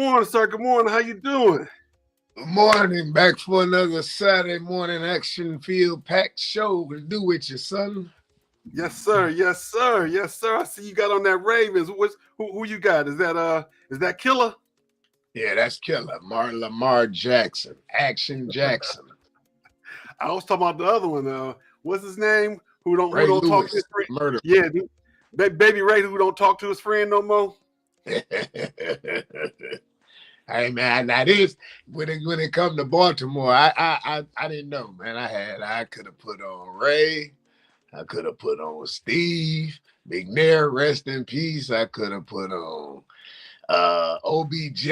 morning, sir. Good morning. How you doing? Good morning. Back for another Saturday morning action-filled packed show to do with you, son. Yes, sir. Yes, sir. Yes, sir. I see you got on that Ravens. Who you got? Is that Killer? Yeah, that's killer. Lamar Jackson. Action Jackson. I was talking about the other one. What's his name? Who don't Ray talk to his Lewis. friend? Murder. Yeah, baby Ray, who don't talk to his friend no more. Hey man, now this when it come to Baltimore, I didn't know, man. I could have put on Ray, I could have put on Steve McNair, rest in peace. I could have put on OBJ.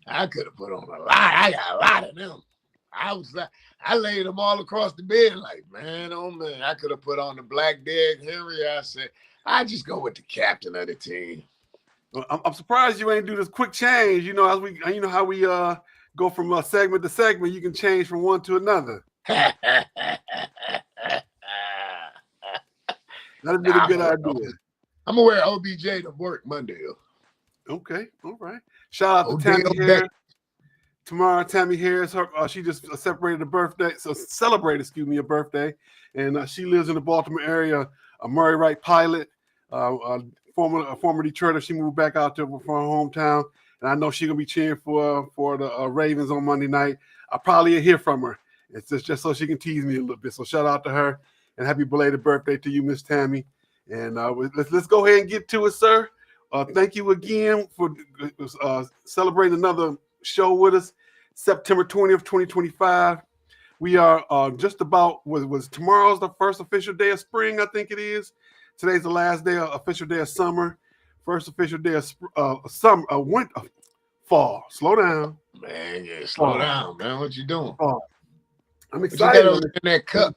I could have put on a lot. I got a lot of them. I laid them all across the bed like, man, oh man. I could have put on the Black Derrick Henry. I said, I just go with the captain of the team. Well, I'm surprised you ain't do this quick change. As we, how we go from segment to segment. You can change from one to another. That'd be a good idea. I'm gonna wear OBJ to work Monday. Okay, all right. Shout out to Tammy Harris. Tomorrow, Tammy Harris, she just celebrated a birthday, a birthday, and she lives in the Baltimore area. A Murray Wright pilot, former Detroiter. She moved back out to her hometown, and I know she's gonna be cheering for the Ravens on Monday night. I'll probably hear from her. It's just so she can tease me a little bit. So shout out to her, and happy belated birthday to you, Miss Tammy. And let's go ahead and get to it, sir. Thank you again for celebrating another show with us. September 20th, 2025. We are just about, was tomorrow's the first official day of spring, I think it is. Today's the last day, official day of summer. First official day of summer, winter, fall. Slow down. Man, yeah, slow down, man. What you doing? Fall. I'm excited. What you got in that cup?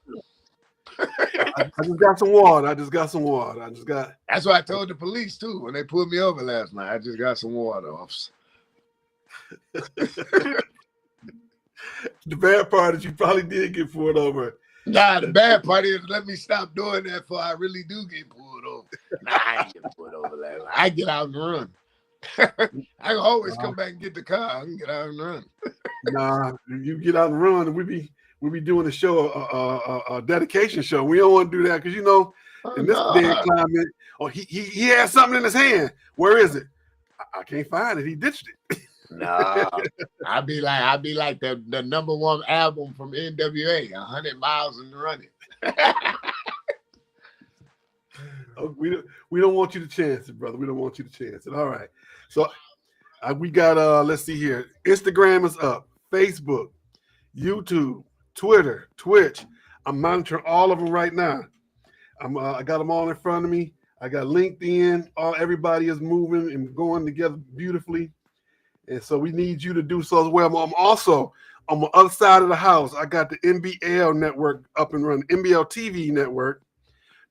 I just got some water. That's what I told the police too when they pulled me over last night. I just got some water, officer. The bad part is you probably did get pulled over. Nah, the bad part is let me stop doing that before I really do get pulled over. Nah, I ain't get pulled over last night. I get out and run. I can always come back and get the car. I can get out and run. Nah, you get out and run, and we be doing a show, a dedication show. We don't want to do that because in this day and climate, he has something in his hand. Where is it? I can't find it. He ditched it. No, I'd be like the number one album from NWA, 100 Miles and Running. We don't want you to chance it, brother. We don't want you to chance it. All right. So we got let's see here. Instagram is up, Facebook, YouTube, Twitter, Twitch. I'm monitoring all of them right now. I got them all in front of me. I got LinkedIn. Everybody is moving and going together beautifully. And so we need you to do so as well. I'm also on the other side of the house. I got the NBL network up and running, NBL TV network,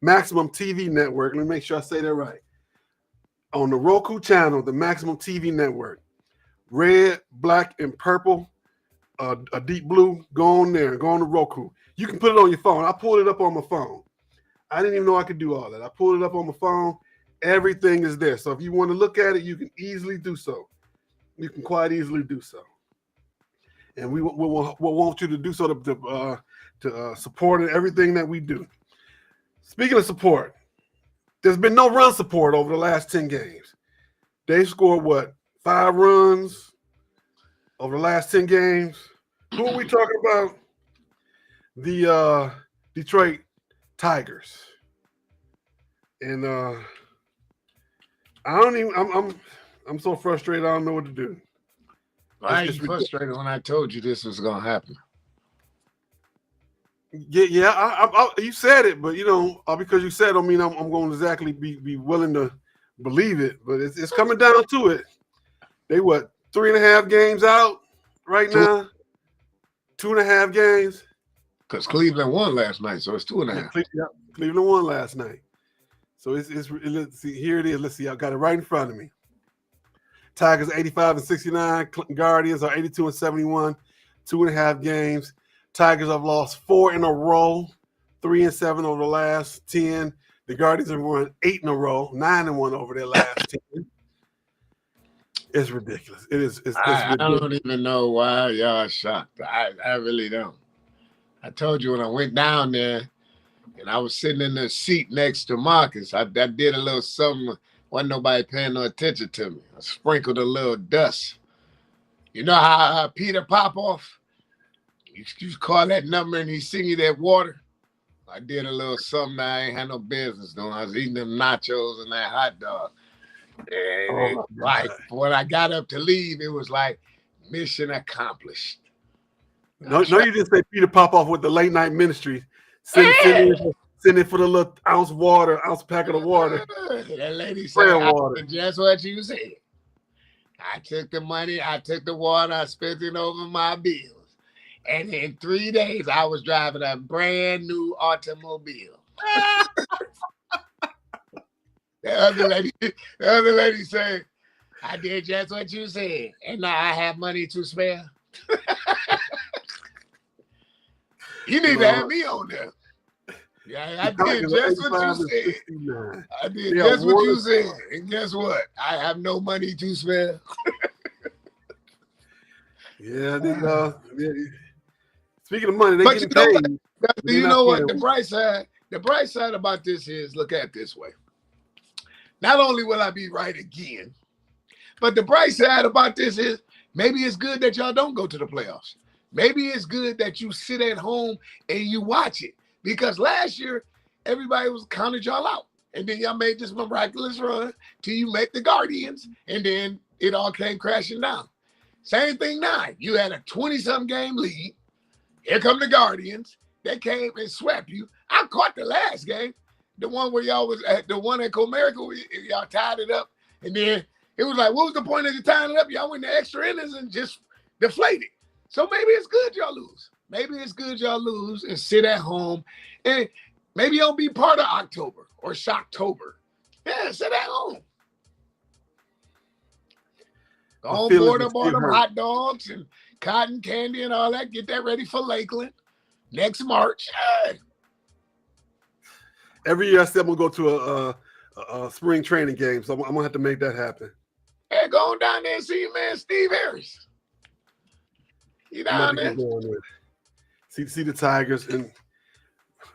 Maximum TV network. Let me make sure I say that right. On the Roku channel, the Maximum TV network, red, black, and purple, a deep blue. Go on there. Go on the Roku. You can put it on your phone. I pulled it up on my phone. I didn't even know I could do all that. I pulled it up on my phone. Everything is there. So if you want to look at it, you can easily do so. You can quite easily do so. And we'll want you to do so to support everything that we do. Speaking of support, there's been no run support over the last 10 games. They've scored, 5 runs over the last 10 games? Who are we talking about? The Detroit Tigers. And I'm so frustrated. I don't know what to do. Why are you frustrated when I told you this was gonna happen? Yeah. I you said it, but because you said it, don't mean I'm going to exactly be willing to believe it. But it's coming down to it. They 3.5 games out right now? 2.5 games. Because Cleveland won last night, so it's 2.5. Cleveland won last night. So let's see, here it is. Let's see, I got it right in front of me. Tigers 85-69. Guardians are 82-71. 2.5 games. Tigers have lost 4 in a row. 3-7 over the last 10. The Guardians have won 8 in a row. 9-1 over their last 10. It's ridiculous. It is. It's I ridiculous. don't even know why y'all shocked. I really don't. I told you when I went down there and I was sitting in the seat next to Marcus, I did a little something. Wasn't nobody paying no attention to me. I sprinkled a little dust. You know how Peter Popoff, you call that number and he sing you that water? I did a little something I ain't had no business doing. I was eating them nachos and that hot dog. And like when I got up to leave, it was like mission accomplished. No, you didn't say Peter Popoff with the late night ministry. Send it for the little ounce pack of the water. That lady said, just what you said. I took the money, I took the water, I spent it over my bills. And in 3 days, I was driving a brand new automobile. The other lady said, I did just what you said. And now I have money to spare. You need to have me on there. Yeah, I did just what you said. I did just what you said. And guess what? I have no money to spare. Yeah, speaking of money, they getting paid. You know what? The bright side about this is, look at it this way. Not only will I be right again, but the bright side about this is maybe it's good that y'all don't go to the playoffs. Maybe it's good that you sit at home and you watch it. Because last year, everybody was counted y'all out. And then y'all made this miraculous run till you met the Guardians. And then it all came crashing down. Same thing now. You had a 20-something game lead. Here come the Guardians. They came and swept you. I caught the last game. The one where y'all was at the one at Comerica, y'all tied it up. And then it was like, what was the point of you tying it up? Y'all went to extra innings and just deflated. So maybe it's good y'all lose. Maybe it's good y'all lose and sit at home. And maybe you'll be part of October or Shocktober. Yeah, sit at home. Go on board up on them hot dogs and cotton candy and all that. Get that ready for Lakeland next March. Hey. Every year I said I'm going to go to a spring training game, so I'm going to have to make that happen. Hey, go on down there and see man Steve Harris. You down there? See the Tigers,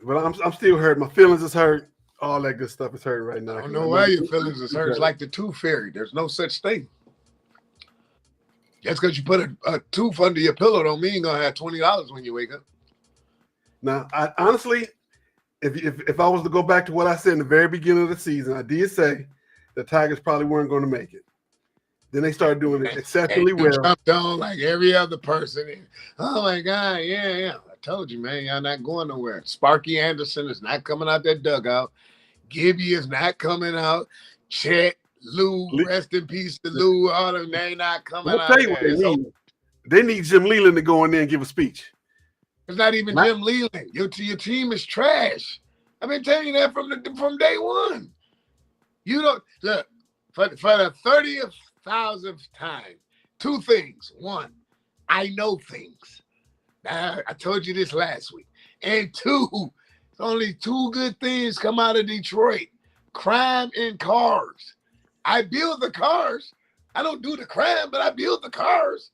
but I'm still hurt. My feelings is hurt. All that good stuff is hurt right now. I don't know why your feelings is hurt. It's like the tooth fairy. There's no such thing. Just because you put a tooth under your pillow don't mean you're going to have $20 when you wake up. Now, honestly, if I was to go back to what I said in the very beginning of the season, I did say the Tigers probably weren't going to make it. Then they started doing it exceptionally well. Jumped on like every other person. Oh, my God, yeah. I told you, man, y'all not going nowhere. Sparky Anderson is not coming out that dugout. Gibby is not coming out. Chet, Lou, rest in peace to Lou. All of them, they not coming out. I'll tell you what they need. They need Jim Leland to go in there and give a speech. It's not even Jim Leland. Your team is trash. I've been telling you that from day one. You don't look for the 30,000th time. Two things. One, I know things. I told you this last week. And two, only two good things come out of Detroit: crime and cars. I build the cars. I don't do the crime, but I build the cars.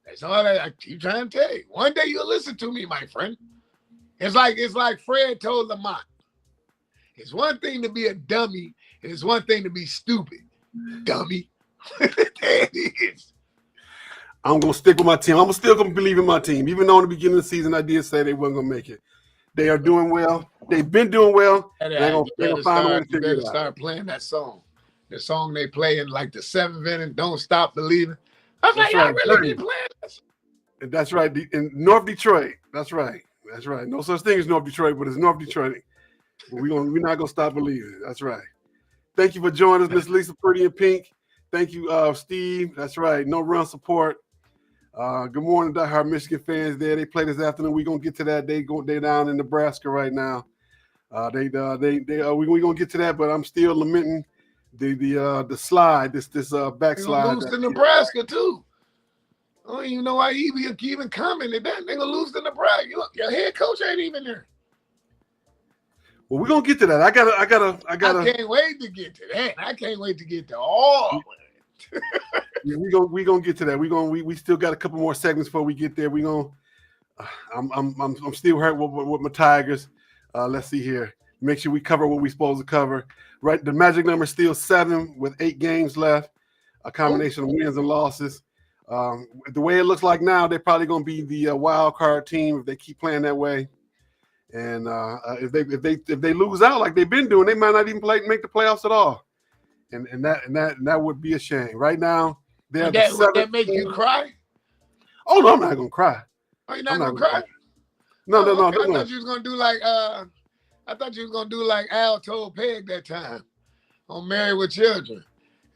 That's all I keep trying to tell you. One day you'll listen to me, my friend. It's like Fred told Lamont. It's one thing to be a dummy, and it's one thing to be stupid. Dummy. There it is. I'm going to stick with my team. I'm still going to believe in my team. Even though in the beginning of the season I did say they weren't going to make it. They are doing well. They've been doing well. They're going to find a way to figure it out. Start playing that song. The song they play in like the 7th inning, Don't Stop Believing. I was like, y'all really be playing this? That's right. In North Detroit. That's right. No such thing as North Detroit, but it's North Detroit. We're not going to stop believing. That's right. Thank you for joining us, Miss Lisa Pretty in Pink. Thank you, Steve. That's right. No run support. Good morning, diehard Michigan fans there. They play this afternoon. We're going to get to that. They're down in Nebraska right now. We're going to get to that, but I'm still lamenting the slide, this backslide. Lose to Nebraska too. I don't even know why he even commented that. They're gonna lose to Nebraska. Your head coach ain't even there. Well, we're gonna get to that. I gotta. I can't wait to get to that. I can't wait to get to all of it. Yeah, we gonna get to that. We still got a couple more segments before we get there. We gonna. I'm still hurt with my Tigers. Let's see here. Make sure we cover what we're supposed to cover. Right, the magic number is still 7 with 8 games left. A combination of wins and losses. The way it looks like now, they're probably going to be the wild card team if they keep playing that way. And if they lose out like they've been doing, they might not even make the playoffs at all. And that would be a shame. Right now, they're would that make you cry? Oh no, I'm not gonna cry. Oh, you're not gonna cry? No. I thought you was gonna do like Al told Peg that time on Married with Children.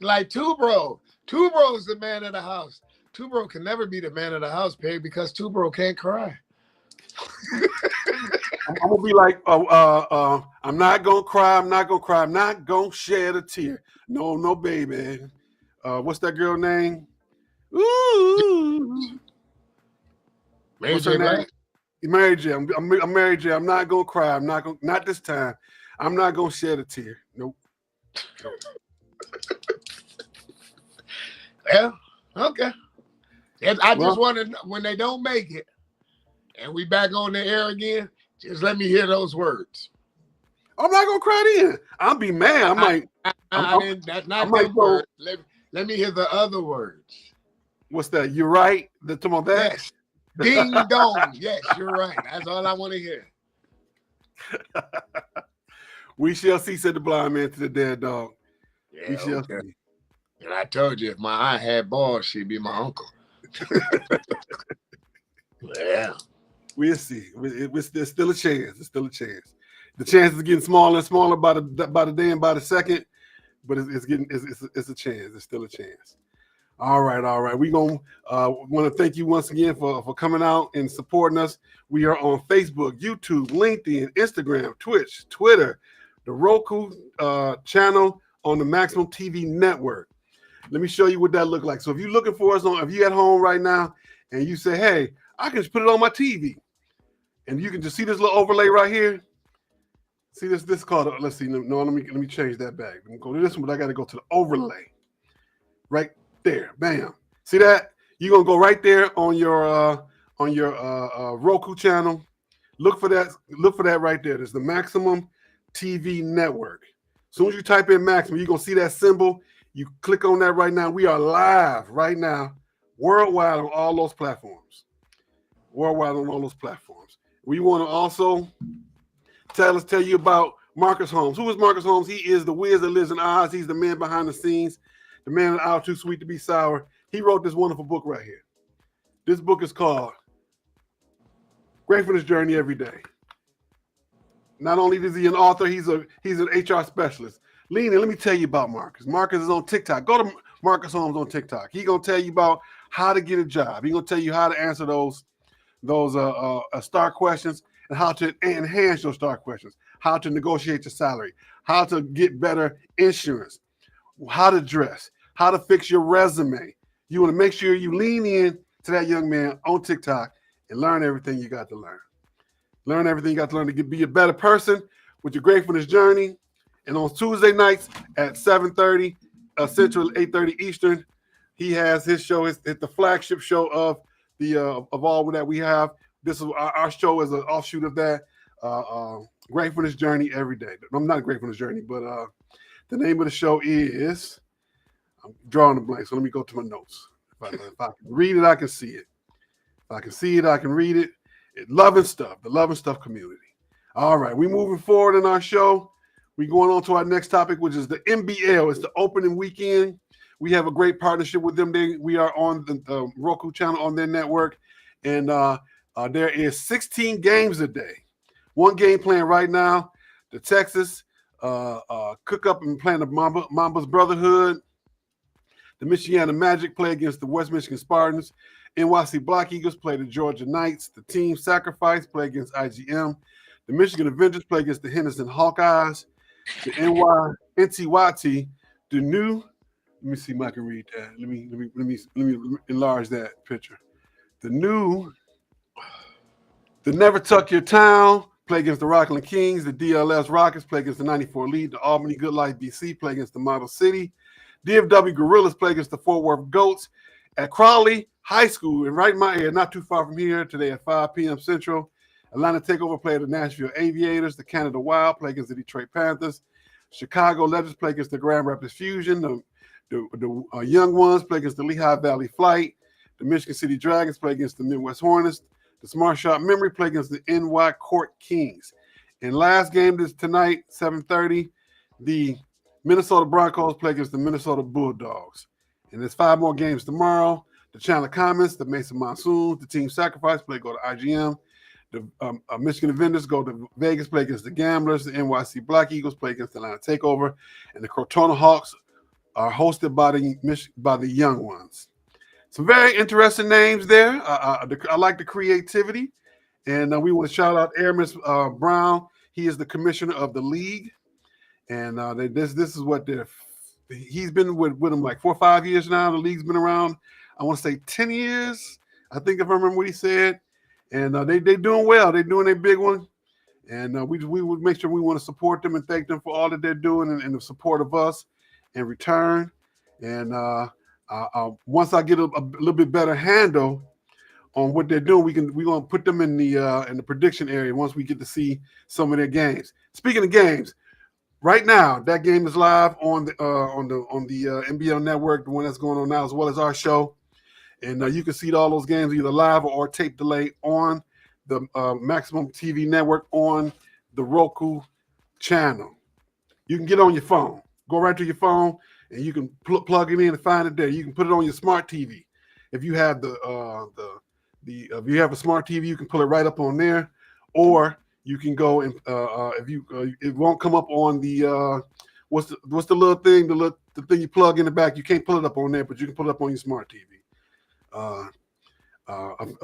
Like Two-Bro. Two-Bro is the man of the house. Two-Bro can never be the man of the house, Peg, because Two-Bro can't cry. I'm gonna be like, I'm not gonna cry. I'm not gonna shed a tear. No, baby. What's that girl name? Ooh. Mary J. Blige? Mary J. I'm Mary J. I'm not gonna cry. Not this time. I'm not gonna shed a tear. Nope. Yeah. Okay. I just want to, when they don't make it, and we back on the air again, just let me hear those words. I'm not gonna cry then. I'll be mad. That's not the word. Let me hear the other words. What's that? You're right. Talking about that? Yes. Ding dong. Yes, you're right. That's all I want to hear. We shall see, said the blind man to the dead dog. Yeah, we shall see. And I told you, if my aunt had balls, she'd be my uncle. Yeah. We'll see. There's still a chance. There's still a chance. The chance is getting smaller and smaller by the day and by the second, but it's a chance. There's still a chance. All right. We want to thank you once again for coming out and supporting us. We are on Facebook, YouTube, LinkedIn, Instagram, Twitch, Twitter, the Roku channel on the Maximum TV network. Let me show you what that looks like. So if you're looking for us if you're at home right now and you say, hey, I can just put it on my TV, and you can just see this little overlay right here. See this called, let's see. No, let me change that back. Let me go to this one, but I got to go to the overlay. Right there, bam. See that? You're gonna go right there on your Roku channel. Look for that. Look for that right there. There's the Maximum TV network. As soon as you type in Maximum, you're gonna see that symbol. You click on that right now. We are live right now, worldwide on all those platforms. Worldwide on all those platforms. We want to also tell you about Marcus Holmes. Who is Marcus Holmes? He is the whiz that lives in Oz. He's the man behind the scenes, the man in Aisle Too Sweet to Be Sour. He wrote this wonderful book right here. This book is called Gratefulness Journey Every Day. Not only is he an author, he's an HR specialist. Lena, let me tell you about Marcus. Marcus is on TikTok. Go to Marcus Holmes on TikTok. He's gonna tell you about how to get a job. He's gonna tell you how to answer those STAR questions and how to enhance your STAR questions, how to negotiate your salary, how to get better insurance, how to dress, how to fix your resume. You want to make sure you lean in to that young man on TikTok and learn everything you got to learn. Learn everything you got to learn to be a better person with your gratefulness journey. And on Tuesday nights at 7:30 Central, 8:30 Eastern, he has his show. It's the flagship show of all that we have. This is our show is an offshoot of that. Gratefulness Journey Every Day. I'm not a Gratefulness Journey, but the name of the show is, I'm drawing a blank, so let me go to my notes. If I can read it, I can see it. If I can see it, I can read it. Love and Stuff, the Love and Stuff community. All right, we're moving forward in our show. We're going on to our next topic, which is the NBL. It's the opening weekend. We have a great partnership with them. We are on the Roku channel on their network, and there is 16 games a day. One game playing right now. The Texas cook up and playing the Mamba's Brotherhood. The Michiana Magic play against the West Michigan Spartans. NYC Black Eagles play the Georgia Knights. The Team Sacrifice play against IGM. The Michigan Avengers play against the Henderson Hawkeyes. The NTYT, the new. Let me see if I can read that. Let me enlarge that picture. The Never Tuck Your Town play against the Rockland Kings. The DLS Rockets play against the 94 Elite. The Albany Good Life BC play against the Model City. DFW Gorillas play against the Fort Worth Goats at Crowley High School, and right in my area, not too far from here, today at 5 p.m. Central. Atlanta Takeover play the Nashville Aviators. The Canada Wild play against the Detroit Panthers. Chicago Legends play against the Grand Rapids Fusion. The Young Ones play against the Lehigh Valley Flight. The Michigan City Dragons play against the Midwest Hornets. The Smart Shot Memory play against the NY Court Kings. And last game this tonight, 7:30, the Minnesota Broncos play against the Minnesota Bulldogs. And there's 5 more games tomorrow. The Chandler Comets, the Mason Monsoons, the Team Sacrifice play go to IGM. The Michigan Vendors go to Vegas, play against the Gamblers. The NYC Black Eagles play against the Atlanta Takeover. And the Crotona Hawks are hosted by the Young Ones. Some very interesting names there. I like the creativity. And we want to shout out Aramis Brown. He is the commissioner of the league. And this is what he's been with them like 4 or 5 years now. The league's been around, I want to say 10 years. I think if I remember what he said. And they're doing well. They're doing a big one. And we would make sure we want to support them and thank them for all that they're doing and the support of us in return. And once I get a little bit better handle on what they're doing, we're going to put them in the prediction area once we get to see some of their games. Speaking of games, right now that game is live on the NBL Network, the one that's going on now, as well as our show. And you can see all those games either live or tape delay on the Maximum TV network on the Roku channel. You can get on your phone. Go right to your phone, and you can plug it in and find it there. You can put it on your smart TV. If you have if you have a smart TV, you can pull it right up on there, or you can go and it won't come up on the what's the little thing, the thing you plug in the back. You can't pull it up on there, but you can pull it up on your smart TV. I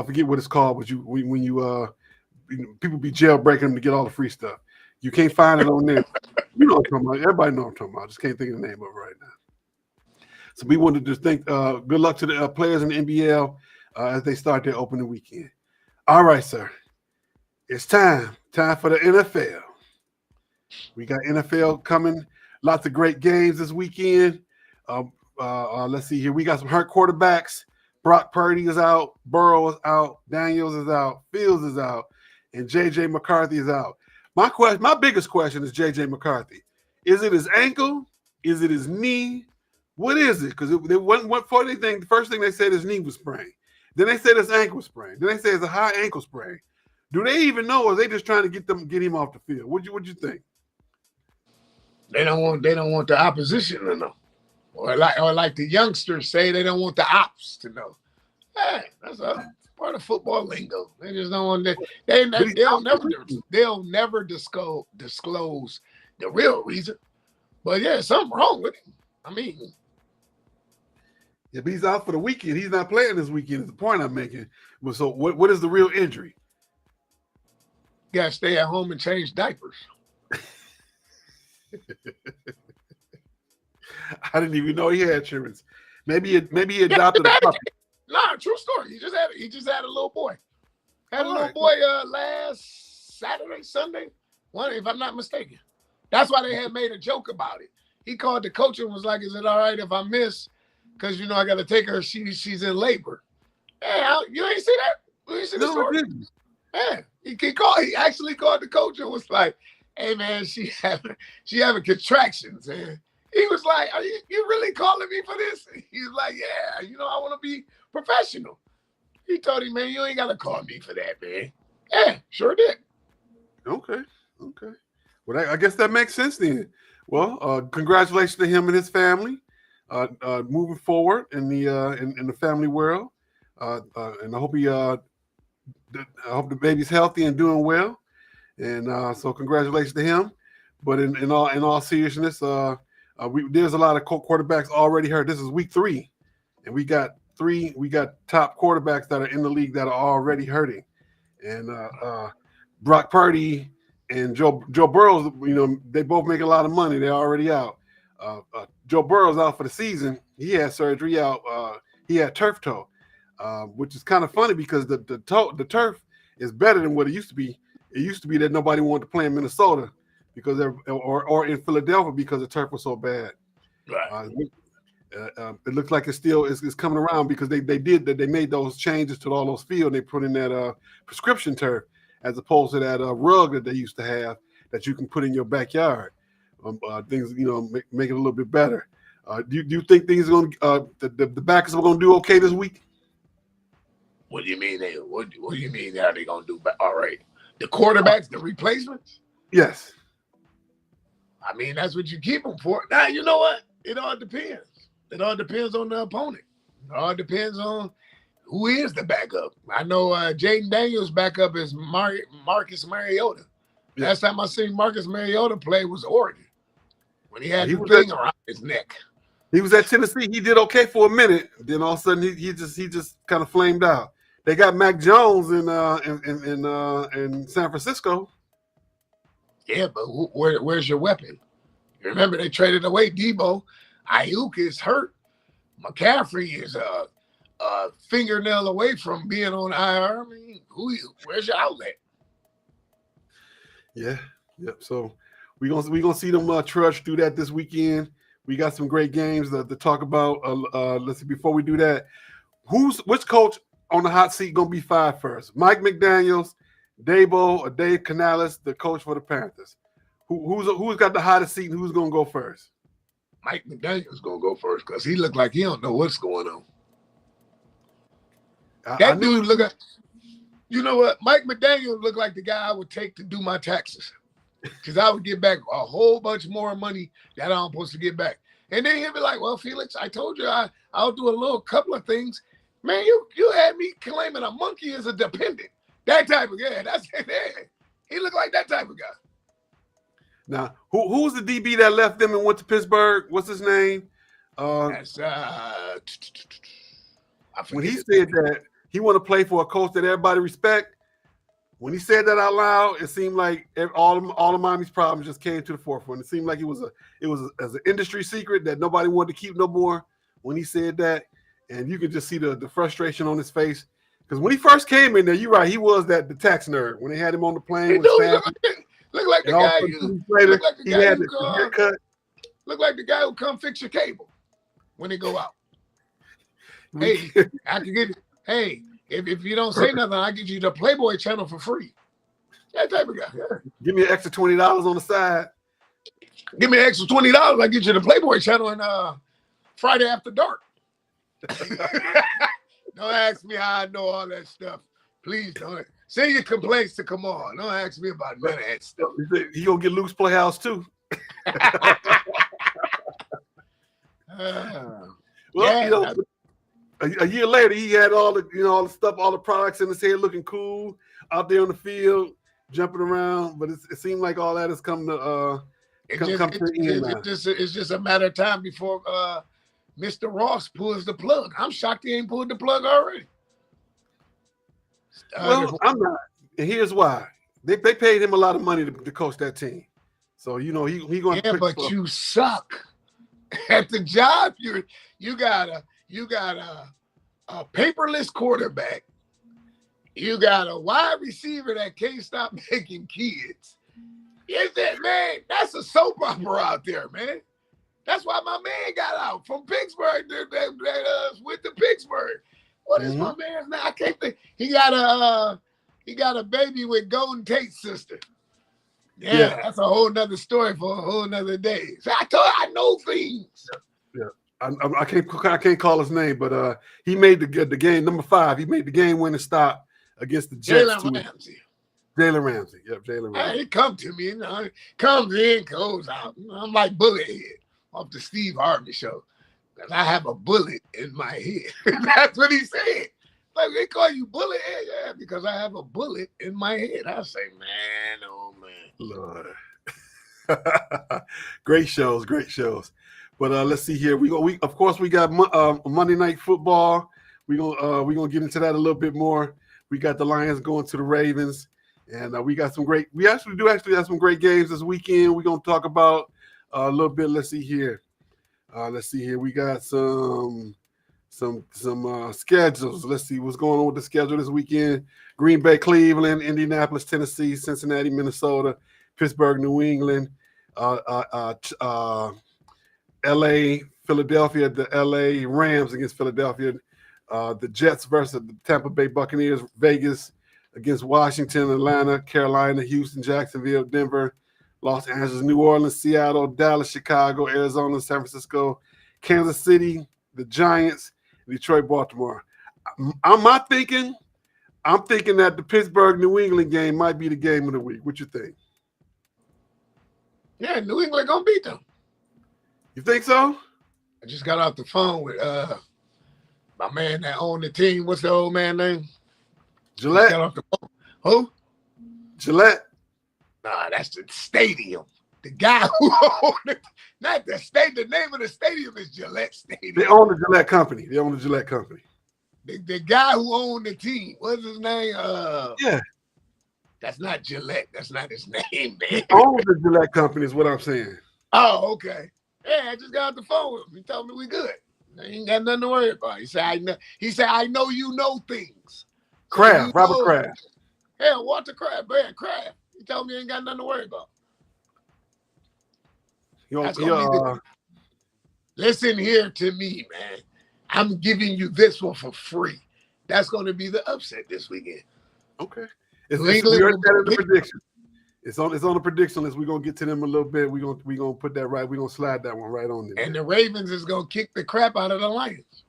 forget what it's called, but when you people be jailbreaking them to get all the free stuff. You can't find it on there. You know what I'm talking about. Everybody know what I'm talking about. I just can't think of the name of it right now. So we wanted to thank good luck to the players in the NBL as they start their opening weekend. All right, sir. It's time for the NFL. We got NFL coming. Lots of great games this weekend. Let's see here. We got some hurt quarterbacks. Brock Purdy is out. Burrow is out. Daniels is out. Fields is out. And J.J. McCarthy is out. My biggest question is J.J. McCarthy. Is it his ankle? Is it his knee? What is it? Because the first thing they said his knee was sprained. Then they said his ankle was sprained. Then they said it's a high ankle sprain. Do they even know, or are they just trying to get him off the field? What'd you think? They don't want the opposition to know. Or like the youngsters say, they don't want the ops to know. Hey, that's a part of football lingo. They just don't want that. They'll never disclose the real reason. But yeah, something wrong with him. I mean, if he's out for the weekend, he's not playing this weekend. Is the point I'm making. Well, so what is the real injury? You gotta stay at home and change diapers. I didn't even know he had insurance. Maybe he adopted a puppy. Nah, true story. He just had a little boy. Had a little boy last Saturday, Sunday. If I'm not mistaken. That's why they had made a joke about it. He called the coach and was like, "Is it all right if I miss? Because I got to take her. She's in labor." Hey, you ain't see that? You ain't see the story? Yeah, he actually called the coach and was like, "Hey man, she having contractions." And he was like, "Are you really calling me for this?" He was like, "Yeah, I want to be professional." He told him, "Man, you ain't got to call me for that, man." Yeah, sure did. Okay. Well, I guess that makes sense then. Well, congratulations to him and his family, moving forward in the family world, and I hope the baby's healthy and doing well, and so congratulations to him. But in all seriousness, there's a lot of quarterbacks already hurt. This is week 3, and we got top quarterbacks that are in the league that are already hurting, and Brock Purdy and Joe Burrow, they both make a lot of money. They're already out. Joe Burrow's out for the season. He had surgery out. He had turf toe, which is kind of funny because the turf is better than what it used to be. It used to be that nobody wanted to play in Minnesota or in Philadelphia because the turf was so bad. Right. It looks like it's coming around because they made those changes to all those fields. And they put in that prescription turf as opposed to that rug that they used to have that you can put in your backyard. Things make it a little bit better. Do you think things are going the backers are going to do okay this week? What do you mean? What do you mean? Are they going to do all right? The quarterbacks, the replacements? Yes. I mean, that's what you keep them for. Now, you know what? It all depends. It all depends on the opponent. It all depends on who is the backup. I know Jaden Daniels' backup is Marcus Mariota. Yeah. Last time I seen Marcus Mariota play was Oregon when he had the thing around his neck. He was at Tennessee. He did okay for a minute. Then all of a sudden he just kind of flamed out. They got Mac Jones in San Francisco. Yeah, but where's your weapon? You remember they traded away Debo. Ayuk is hurt. McCaffrey is a fingernail away from being on IR. I mean, where's your outlet? Yeah, yep. So we gonna see them trudge through that this weekend. We got some great games to talk about. Let's see. Before we do that, which coach on the hot seat gonna be fired first? Mike McDaniels, Dabo, or Dave Canales, the coach for the Panthers? Who's got the hottest seat and who's gonna go first? Mike McDaniels gonna go first because he looked like he don't know what's going on. That dude look like, you know what? Mike McDaniels looked like the guy I would take to do my taxes because I would get back a whole bunch more money that I'm supposed to get back. And then he'll be like, "Well, Felix, I told you I'll do a couple of things." Man, you had me claiming a monkey as a dependent. That type of guy. That's it. He looked like that type of guy. Now, who's the DB that left them and went to Pittsburgh? What's his name? That's when he said that he want to play for a coach that everybody respect. When he said that out loud, it seemed like all of Miami's problems just came to the forefront. It seemed like it was as an industry secret that nobody wanted to keep no more. When he said that, and you could just see the frustration on his face because when he first came in there, you're right, he was the tax nerd. When they had him on the plane with his family. Look like the guy. Later, he had the haircut. Look like the guy who come fix your cable when they go out. Hey, I can get it. Hey, if you don't say nothing, I get you the Playboy channel for free. That type of guy. Yeah. Give me an extra $20 on the side. Give me an extra $20. I get you the Playboy channel and Friday After Dark. Don't ask me how I know all that stuff. Please don't. Send your complaints to Kamau. Don't ask me about none of that stuff. He gonna get Luke's Playhouse too. A year later, he had all the stuff, all the products in his head, looking cool out there on the field, jumping around. But it seemed like all that has come to It's just a matter of time before Mr. Ross pulls the plug. I'm shocked he ain't pulled the plug already. Well, I'm not. And here's why. They paid him a lot of money to coach that team. So, he going to. Yeah, but you suck at the job. You got a paperless quarterback. You got a wide receiver that can't stop making kids. Is that, man? That's a soap opera out there, man. That's why my man got out from Pittsburgh. That went to Pittsburgh. What is my man's name? I can't think. He got a baby with Golden Tate's sister. Yeah, that's a whole nother story for a whole nother day. So I know things. Yeah. I can't call his name, but he made the game number 5. He made the game winning stop against the Jets. Jalen Ramsey. Yep, Jalen Ramsey. He come to me, comes in, goes out. I'm like Bullet Head off the Steve Harvey show. Because I have a bullet in my head. That's what he said. Like, they call you Bullet Head? Yeah, because I have a bullet in my head. I say, man, oh, man. Lord. Great shows. But let's see here. We of course we got Monday Night Football. We're gonna get into that a little bit more. We got the Lions going to the Ravens, and we got some great. We actually have some great games this weekend. We're gonna talk about a little bit. Let's see here. We got some schedules. Let's see what's going on with the schedule this weekend. Green Bay, Cleveland, Indianapolis, Tennessee, Cincinnati, Minnesota, Pittsburgh, New England, LA, Philadelphia, the LA Rams against Philadelphia. The Jets versus the Tampa Bay Buccaneers. Vegas against Washington, Atlanta, Carolina, Houston, Jacksonville, Denver, Los Angeles, New Orleans, Seattle, Dallas, Chicago, Arizona, San Francisco, Kansas City, the Giants, Detroit, Baltimore. I'm thinking that the Pittsburgh New England game might be the game of the week. What you think? Yeah, New England gonna beat them. You think so? I just got off the phone with my man that owned the team. What's the old man name? Gillette. Got off the phone. Who? Gillette. Nah, that's the stadium. The guy who owned it, not the state. The name of the stadium is Gillette Stadium. They own the Gillette company. The guy who owned the team. What's his name? Yeah. That's not Gillette. That's not his name, man. They own the Gillette company is what I'm saying. Oh, okay. Yeah, I just got off the phone with him. He told me we good. I ain't got nothing to worry about. He said, I know you know things. Kraft, Robert Kraft. Yeah, Walter Kraft, man, Kraft. He told me he ain't got nothing to worry about. Listen here to me, man. I'm giving you this one for free. That's going to be the upset this weekend. Okay. We already had the prediction. It's on the prediction list. We're gonna get to them a little bit. We're gonna put that right. We're gonna slide that one right on there. And the Ravens is gonna kick the crap out of the Lions.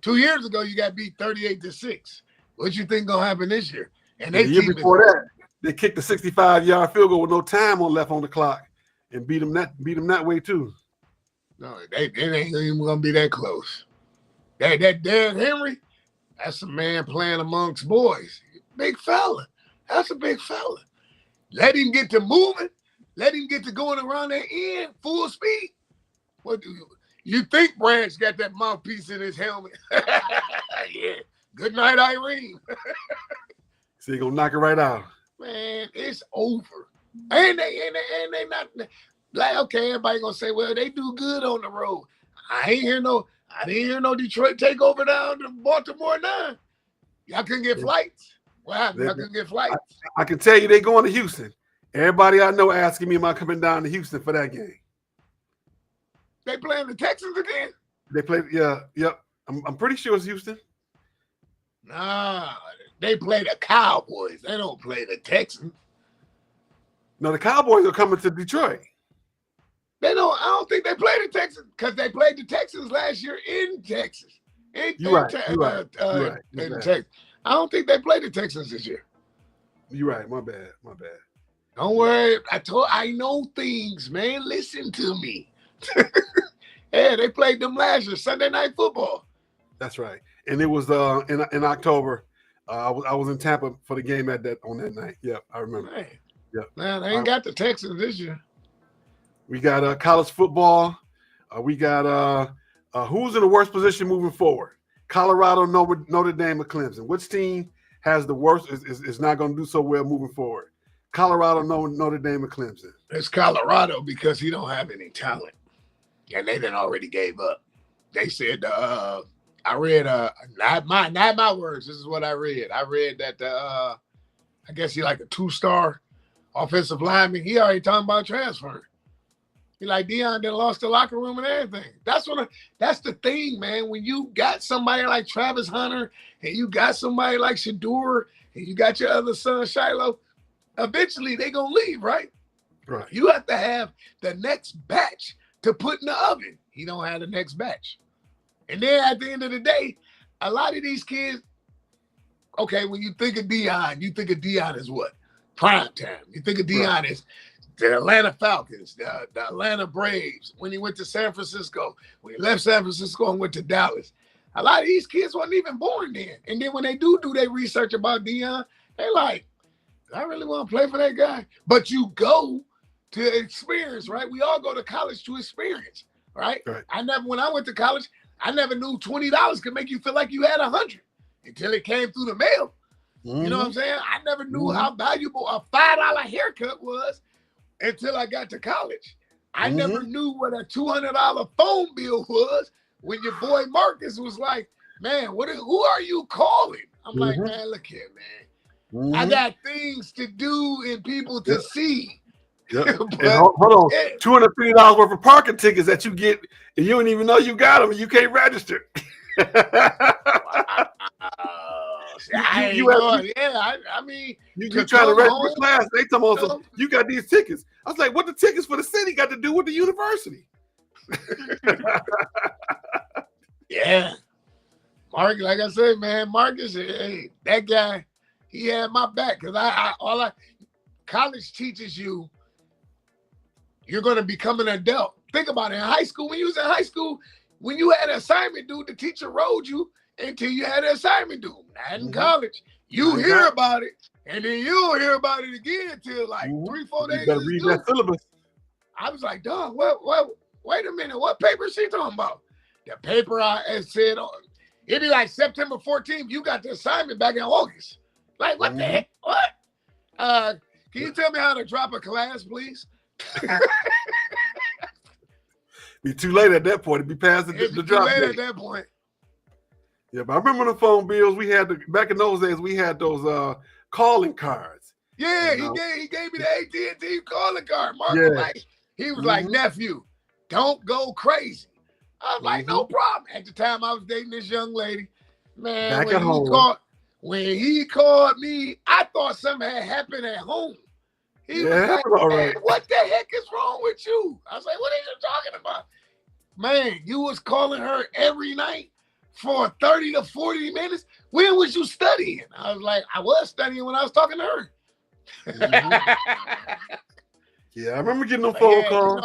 2 years ago, you got beat 38-6. What you think gonna happen this year? And the year before that, they kicked a 65-yard field goal with no time left on the clock and beat them that way too. No, it ain't even gonna be that close. That Derrick Henry, that's a man playing amongst boys. Big fella. That's a big fella. Let him get to moving. Let him get to going around that end full speed. What do you think? Branch got that mouthpiece in his helmet? Yeah. Good night, Irene. So you're gonna knock it right out. Man, it's over. And they not like, okay, everybody gonna say, well, they do good on the road. I didn't hear no Detroit take over down to Baltimore now. Y'all couldn't get flights. What happened? Y'all couldn't get flights. I can tell you they going to Houston. Everybody I know asking me am I coming down to Houston for that game. They playing the Texans again? They play, yep. I'm pretty sure it's Houston. Nah, they play the Cowboys. They don't play the Texans. No, the Cowboys are coming to Detroit. I don't think they played the Texans because they played the Texans last year in Texas. You're right. Texas. I don't think they played the Texans this year. You're right. My bad. Don't worry. I know things, man. Listen to me. Yeah, they played them last year, Sunday Night Football. That's right. And it was in October. I was in Tampa for the game on that night. Yep, I remember. Man. Yep. Man, they ain't got the Texans this year. We got college football. We got who's in the worst position moving forward? Colorado, Notre Dame, or Clemson. Which team has the worst? Is not going to do so well moving forward? Colorado, Notre Dame, or Clemson. It's Colorado because he don't have any talent, and they done already gave up. They said I read not my words. This is what I read. I read that I guess he like a 2-star offensive lineman. He already talking about transferring. He like Deion done lost the locker room and everything. That's the thing, man. When you got somebody like Travis Hunter and you got somebody like Shador and you got your other son Shiloh, eventually they gonna leave, right? Right. You have to have the next batch to put in the oven. He don't have the next batch. And then at the end of the day, a lot of these kids, okay, when you think of Deion, you think of Deion as what? Prime time. You think of Deion as the Atlanta Falcons, the Atlanta Braves, when he went to San Francisco, when he left San Francisco and went to Dallas. A lot of these kids weren't even born then. And then when they do their research about Deion, they like, I really want to play for that guy. But you go to experience, right? We all go to college to experience, right? When I went to college, I never knew $20 could make you feel like you had 100 until it came through the mail. Mm-hmm. You know what I'm saying? I never knew how valuable a $5 haircut was until I got to college. I never knew what a $200 phone bill was when your boy Marcus was like, man, who are you calling? I'm like, man, look here, man. I got things to do and people to see. Yeah. But, And hold on, yeah. $250 worth of parking tickets that you get, and you don't even know you got them, and you can't register. I ain't you going. Yeah, I mean, you to trying to come register for home, class? They talking about you know, some. You got these tickets. I was like, what the tickets for the city got to do with the university? yeah. Mark, like I said, man, Marcus, hey, that guy, he had my back because college teaches you you're going to become an adult. Think about it. In high school, when you was in high school, when you had an assignment due, the teacher rode you until you had an assignment due. Not in college. You hear about it, and then you don't hear about it again until like 3-4 days. You better read that syllabus. I was like, dog, wait a minute. What paper is she talking about? The paper I said, it'd be like September 14th. You got the assignment back in August. Like, what the heck? What? Can you tell me how to drop a class, please? Be too late at that point. It'd be past the drop date. At that point. Yeah, but I remember the phone bills we had back in those days. We had those calling cards. Yeah, he gave me the AT&T calling card. Mark was like, he was like, nephew, don't go crazy. I was like, no problem. At the time, I was dating this young lady. Man, when he called me, I thought something had happened at home. He was like, all right. What the heck is wrong with you? I was like, what are you talking about? Man, you was calling her every night for 30 to 40 minutes. When was you studying? I was like, I was studying when I was talking to her. Yeah, I remember getting a phone call.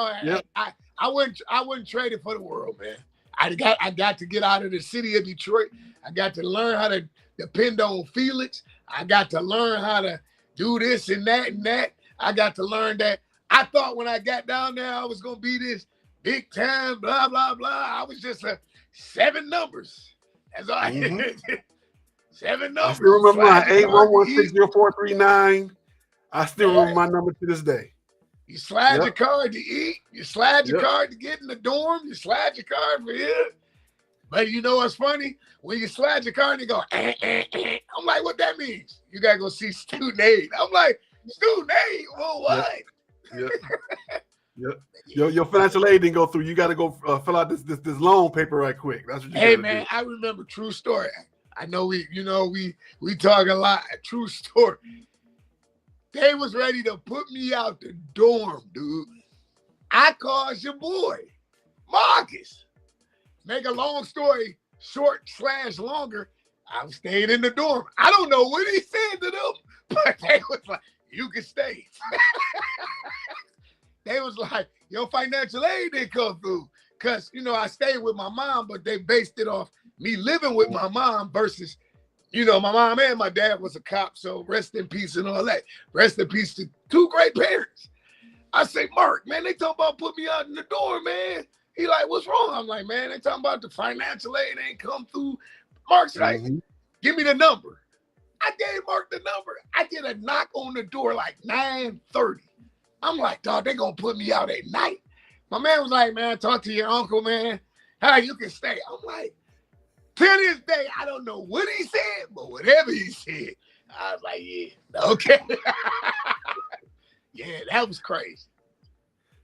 I wouldn't trade it for the world, man. I got to get out of the city of Detroit. I got to learn how to depend on Felix. I got to learn how to do this and that and that. I got to learn that. I thought when I got down there, I was going to be this big time, blah, blah, blah. I was just 7 numbers. That's all I did. 7 numbers. I still remember my 811-60439. I still remember my number to this day. You slide your card to eat. You slide your card to get in the dorm. You slide your card for here. But you know what's funny? When you slide your card and you go, I'm like, what that means? You got to go see student aid. I'm like, student aid? Well, what? Your financial aid didn't go through. You got to go fill out this loan paper right quick. That's what you Hey, man, I remember true story. I know we talk a lot. True story. They was ready to put me out the dorm, dude. I called your boy, Marcus. Make a long story short/longer. I was staying in the dorm. I don't know what he said to them, but they was like, you can stay. They was like, your financial aid didn't come through. Because, I stayed with my mom, but they based it off me living with my mom versus, my mom and my dad was a cop, so rest in peace and all that. Rest in peace to 2 great parents. I say, Mark, man, they talking about putting me out in the door, man. He like, what's wrong? I'm like, man, they talking about the financial aid ain't come through. Mark's like, give me the number. I gave Mark the number. I get a knock on the door like 9:30. I'm like, dog, they gonna put me out at night. My man was like, man, talk to your uncle, man. How you can stay? I'm like, to this day, I don't know what he said, but whatever he said, I was like, yeah, okay. Yeah, that was crazy.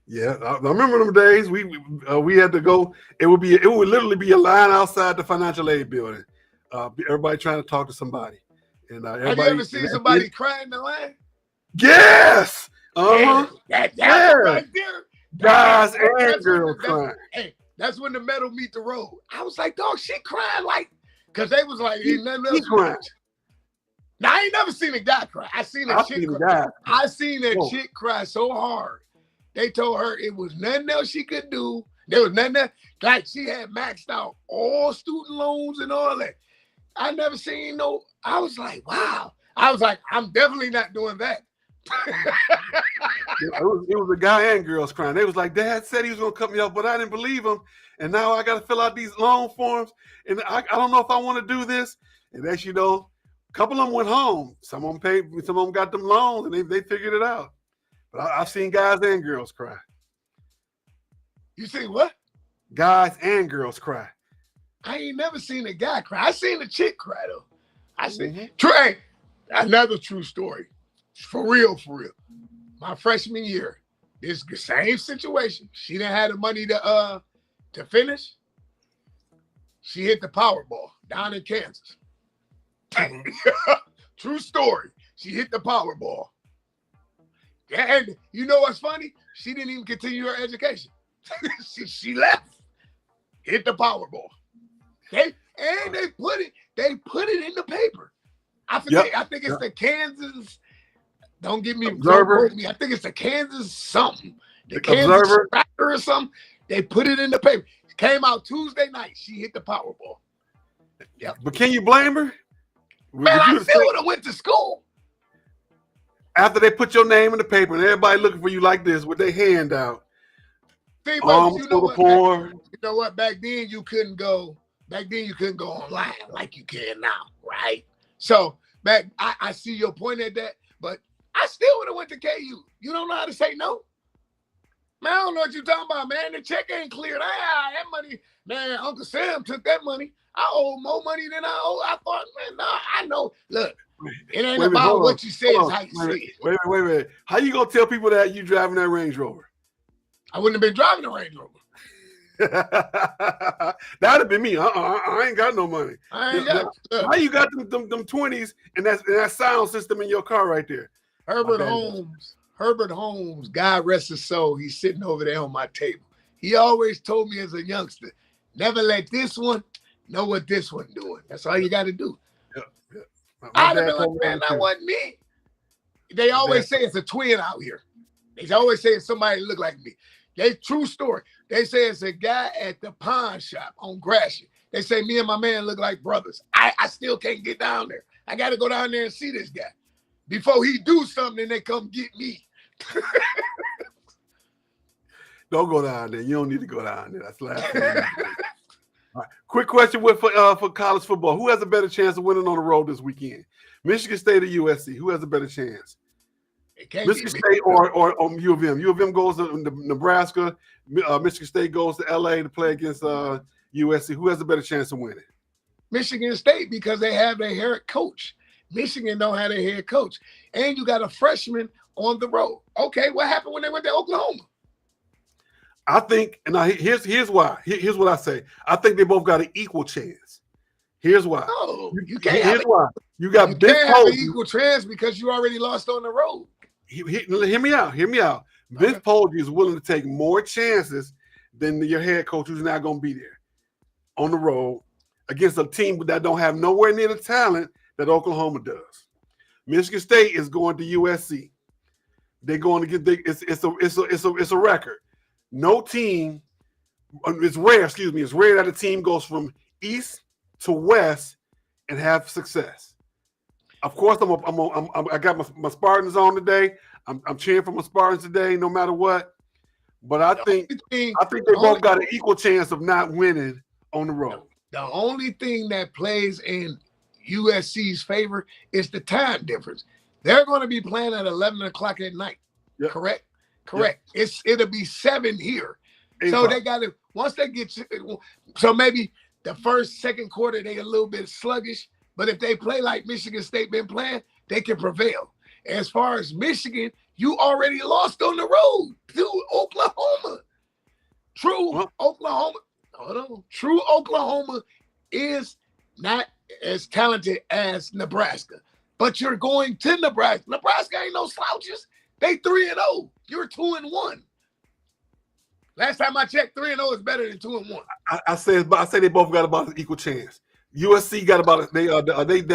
Yeah, I remember them days. We had to go. It would literally be a line outside the financial aid building. Everybody trying to talk to somebody. And have you ever seen somebody cry in the line? Yes. That right there. Guys and girls crying. Hey, that's when the metal meet the road. I was like, dog, she crying like, because they was like, ain't nothing else. Crying. Now, I ain't never seen a guy cry. I seen a chick cry. I seen a chick cry so hard. They told her it was nothing else she could do. There was nothing else. Like, she had maxed out all student loans and all that. I never seen no. I was like, wow. I was like, I'm definitely not doing that. It was a guy and girls crying. They was like, Dad said he was going to cut me off, but I didn't believe him. And now I got to fill out these loan forms. And I don't know if I want to do this. And as you know, a couple of them went home. Some of them paid. Some of them got them loans, and they figured it out. But I've seen guys and girls cry. You see what? Guys and girls cry. I ain't never seen a guy cry. I seen a chick cry, though. I seen Trey. Another true story. For real. My freshman year, This same situation. She didn't have the money to finish. She hit the Powerball down in Kansas. True story. She hit the Powerball. And you know what's funny? She didn't even continue her education. she left. Hit the Powerball. They put it in the paper. I forget. I think it's the Kansas. Don't get me Observer. I think it's the Kansas something. The Kansas Kansas Tracker or something. They put it in the paper. Came out Tuesday night. She hit the Powerball. Yep. But can you blame her? Man, I still would have went to school. After they put your name in the paper and everybody looking for you like this with their hand out. See, but you know what? Back then you couldn't go online like you can now, right? So I see your point at that, but I still would have went to KU. You don't know how to say no? Man, I don't know what you're talking about, man. The check ain't cleared. That money, man, Uncle Sam took that money. I owe more money than I owe. I thought, man, nah, I know. Look, it ain't about what you say, it's how you say it. Wait. How you gonna tell people that you driving that Range Rover? I wouldn't have been driving the Range Rover. That'd have been me. I ain't got no money. How you got them 20s and that sound system in your car right there? Herbert Holmes, God rest his soul, he's sitting over there on my table. He always told me as a youngster, never let this one know what this one doing. That's all you got to do. Yeah. I'd have been like, man, that wasn't me. They always say it's a twin out here. They always say it's somebody that look like me. True story. They say it's a guy at the pawn shop on Gratiot. They say me and my man look like brothers. I still can't get down there. I got to go down there and see this guy. Before he do something, and they come get me. Don't go down there. You don't need to go down there. That's the last thing. All right. Quick question for college football. Who has a better chance of winning on the road this weekend? Michigan State or USC? Who has a better chance? Michigan State or U of M. U of M goes to Nebraska. Michigan State goes to LA to play against USC. Who has a better chance of winning? Michigan State, because they have their head coach. Michigan don't have their head coach. And you got a freshman on the road. Okay, what happened when they went to Oklahoma? I think, and here's why. Here's what I say. I think they both got an equal chance. Here's why. No, you can't. Here's why. You can't have an equal chance because you already lost on the road. Hear me out. Vince Polgy is willing to take more chances than your head coach who's not going to be there on the road against a team that don't have nowhere near the talent that Oklahoma does. Michigan State is going to USC. They're going to get it's a record. No team, it's rare that a team goes from east to west and have success. Of course, I got my Spartans on today. I'm cheering for my Spartans today, no matter what. But I think they both got an equal chance of not winning on the road. The only thing that plays in USC's favor is the time difference. They're going to be playing at 11 o'clock at night. Yep. Correct. Yep. It'll be 7 here. So they got to, once they get, so maybe the second quarter, they a little bit sluggish. But if they play like Michigan State been playing, they can prevail. As far as Michigan, you already lost on the road to Oklahoma. True Oklahoma is not as talented as Nebraska. But you're going to Nebraska. Nebraska ain't no slouches. They 3-0. You're 2-1. Last time I checked, 3-0 is better than 2-1. I say they both got about an equal chance. USC got about their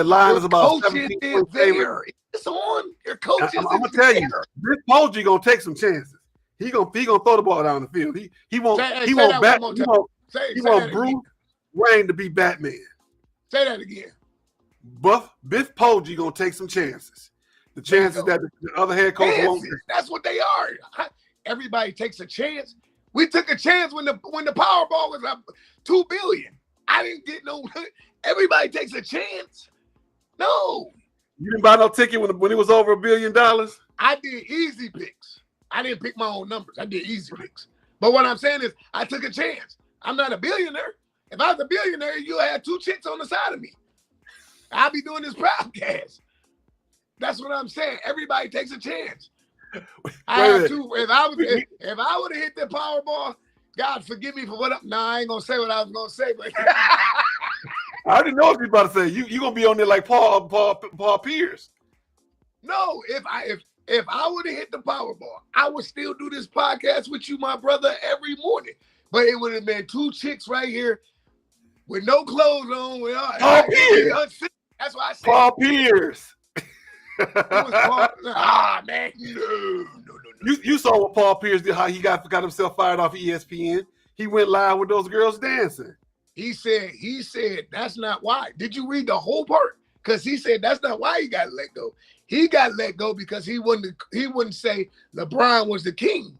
line is about 17 points favorite. It's on your coaches. I'm gonna tell you, Rick Polgy gonna take some chances. He gonna throw the ball down the field. He won't Bruce Wayne to be Batman. Say that again. Biff Polgy gonna take some chances. The chances that the other head coach won't. That's what they are. Everybody takes a chance. We took a chance when the Powerball was up $2 billion. I didn't get no. Everybody takes a chance. No. You didn't buy no ticket when it was over $1 billion? I did easy picks. I didn't pick my own numbers. I did easy picks. But what I'm saying is I took a chance. I'm not a billionaire. If I was a billionaire, you'll have 2 chicks on the side of me. I'll be doing this podcast. That's what I'm saying. Everybody takes a chance. I have two. If I would have hit the Powerball, God forgive me for what. I ain't gonna say what I was gonna say, but I didn't know what you were about to say. You gonna be on there like Paul Pierce. No, if I would have hit the Powerball, I would still do this podcast with you, my brother, every morning. But it would have been two chicks right here with no clothes on. Paul Pierce. That's why I said Paul Pierce. Man, no. You saw what Paul Pierce did, how he got himself fired off ESPN. He went live with those girls dancing. He said that's not why. Did you read the whole part? Because he said that's not why he got let go. He got let go because he wouldn't say LeBron was the king.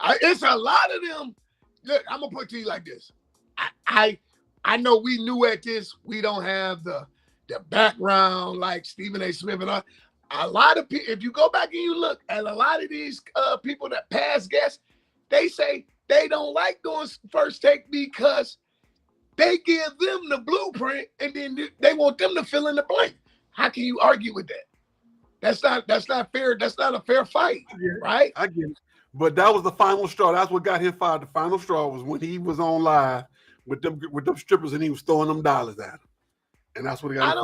It's a lot of them. Look, I'm gonna put it to you like this. I know we knew at this. We don't have the background like Stephen A. Smith and all. A lot of people, if you go back and you look at a lot of these people that pass guests, they say they don't like doing First Take because they give them the blueprint and then they want them to fill in the blank. How can you argue with that? That's not fair. That's not a fair fight, right? I get it. But that was the final straw. That's what got him fired. The final straw was when he was on live with them strippers and he was throwing them dollars at them. And that's what he got.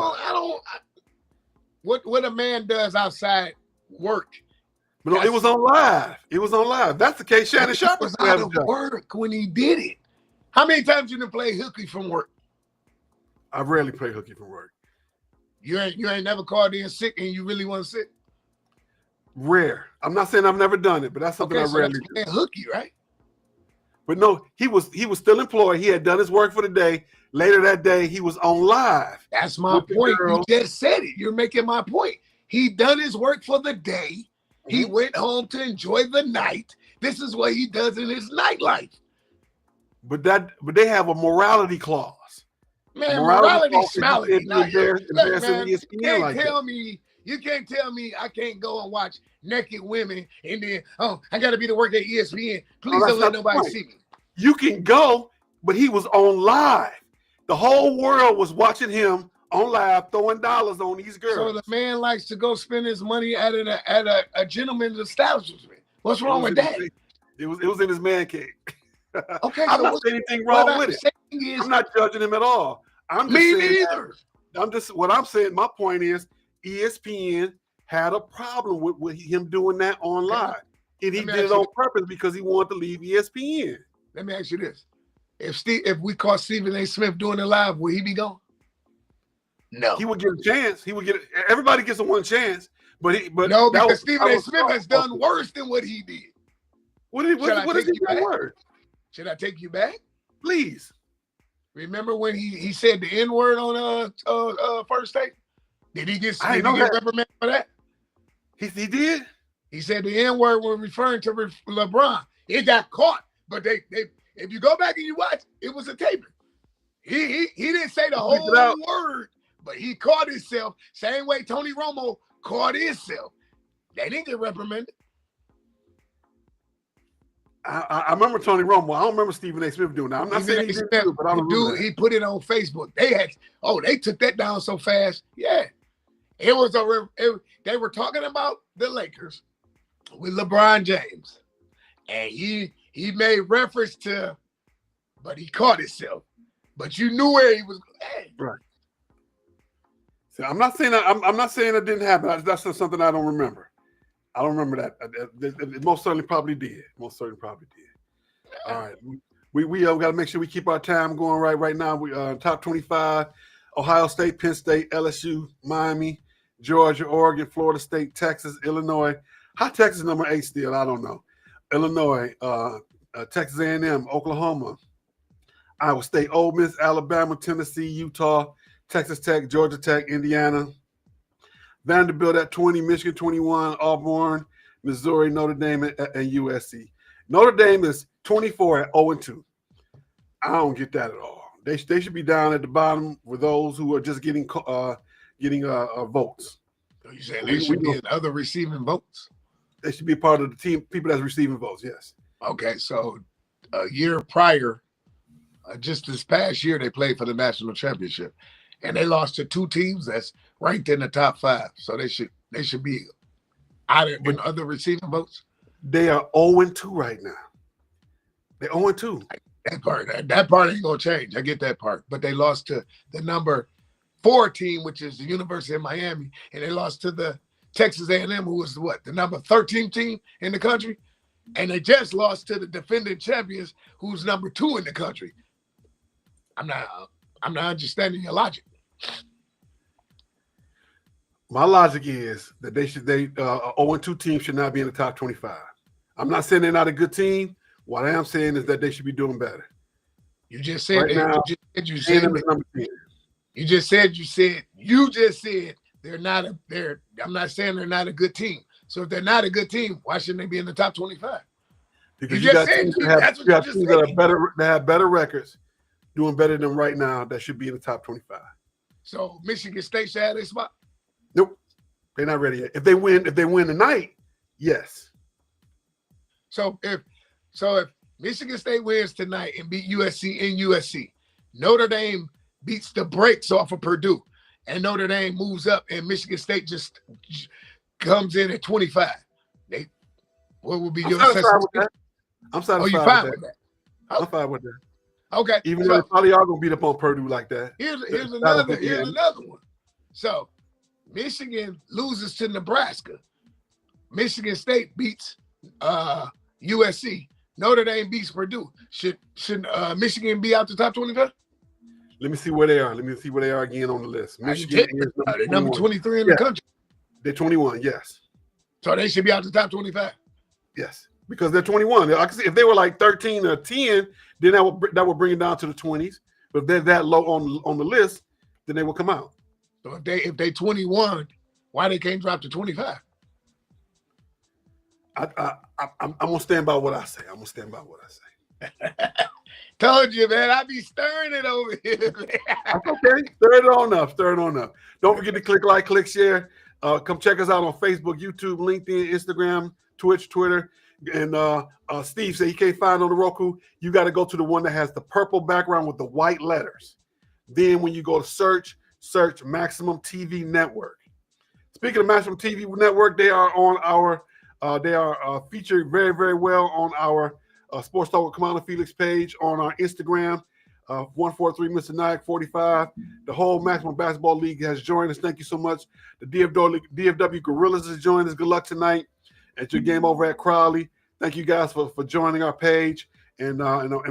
What a man does outside work. But no, it was on live. It was on live. That's the case. Shannon Sharp was out of work when he did it. How many times you done play hooky from work? I rarely play hooky from work. You ain't never called in sick and you really want to sit? Rare. I'm not saying I've never done it, but that's something I rarely do. Hooky, right? But no, he was still employed. He had done his work for the day. Later that day, he was on live. That's my point. You just said it. You're making my point. He done his work for the day. Mm-hmm. He went home to enjoy the night. This is what he does in his nightlife. But they have a morality clause. Man, morality smelly. You can't tell me I can't go and watch naked women and then, I got to be to work at ESPN. Please don't let nobody see me. You can go, but he was on live. The whole world was watching him on live, throwing dollars on these girls. So the man likes to go spend his money at a gentleman's establishment. What's wrong with that? It was in his man cave. Okay, I'm not saying anything wrong with it. I'm not judging him at all. Me neither. What I'm saying, my point is ESPN had a problem with him doing that on live. And he did it on purpose because he wanted to leave ESPN. Let me ask you this. If we caught Stephen A. Smith doing it live, would he be gone? No. He would get a chance. Everybody gets a one chance. But no, because Stephen A. Smith has done worse than what he did. What is he doing worse? Should I take you back? Please. Remember when he said the N-word on First Take? Did he get reprimanded for that? He did? He said the N-word when referring to LeBron. It got caught, but they if you go back and you watch, it was a taping. He didn't say the whole word, but he caught himself. Same way Tony Romo caught himself. They didn't get reprimanded. I remember Tony Romo. I don't remember Stephen A. Smith doing that. I'm not saying he didn't do it, but I don't remember that. He put it on Facebook. They took that down so fast. Yeah. They were talking about the Lakers with LeBron James. And he made reference to, but he caught himself. But you knew where he was. Hey. Right. So I'm not saying it didn't happen. That's just something I don't remember. I don't remember that. It most certainly probably did. All right. We got to make sure we keep our time going right now. We top 25, Ohio State, Penn State, LSU, Miami, Georgia, Oregon, Florida State, Texas, Illinois. How Texas number 8 still? I don't know. Illinois, Texas A&M, Oklahoma, Iowa State, Ole Miss, Alabama, Tennessee, Utah, Texas Tech, Georgia Tech, Indiana, Vanderbilt at 20, Michigan 21, Auburn, Missouri, Notre Dame, and USC. Notre Dame is 24 at 0-2. I don't get that at all. They should be down at the bottom with those who are just getting votes. So you saying they should be in other receiving votes? They should be part of the team, people that's receiving votes, yes. Okay, so a year prior, just this past year, they played for the national championship. And they lost to two teams that's ranked in the top 5. So they should be in other receiving votes? They are 0-2 right now. They're 0-2. That part ain't gonna change. I get that part. But they lost to the number 4 team, which is the University of Miami, and they lost to the Texas A&M, who was the number 13 team in the country, and they just lost to the defending champions, who's number 2 in the country. I'm not understanding your logic. My logic is that a 0-2 team should not be in the top 25. I'm not saying they're not a good team. What I am saying is that they should be doing better. You just said right now, you said they're not I'm not saying they're not a good team. So if they're not a good team, why shouldn't they be in the top 25? Because you got teams that have better records, doing better than right now, that should be in the top 25. So Michigan State should have their spot? Nope. They're not ready yet. If they win tonight, yes. So if Michigan State wins tonight and beat USC in USC, Notre Dame beats the brakes off of Purdue, and Notre Dame moves up, and Michigan State just comes in at 25. What would be your assessment? I'm satisfied. Oh, you fine with that? I'm fine with that. Okay. Even though they probably are going to beat up on Purdue like that. Here's another one. So Michigan loses to Nebraska. Michigan State beats USC. Notre Dame beats Purdue. Should Michigan be out the top 25? Let me see where they are. Let me see where they are again on the list. Michigan is number 23 in the country. They're 21, yes. So they should be out the top 25? Yes, because they're 21. I can see if they were like 13 or 10, then that would bring it down to the 20s. But if they're that low on the list, then they will come out. So if they 21, why they can't drop to 25? I'm gonna stand by what I say. Told you, man. I be stirring it over here. That's okay. Stir it on up. Don't forget to click like, click share. Come check us out on Facebook, YouTube, LinkedIn, Instagram, Twitch, Twitter. And Steve said he can't find on the Roku. You got to go to the one that has the purple background with the white letters. Then when you go to search Maximum TV Network. Speaking of Maximum TV Network, they are on our featured very, very well on our Sports Talk with Kamau Felix page, on our Instagram, 143 Mr. Nyack 45. The whole Maximum Basketball League has joined us. Thank you so much. The DFW Gorillas has joined us. Good luck tonight at your game over at Crowley. Thank you guys for joining our page and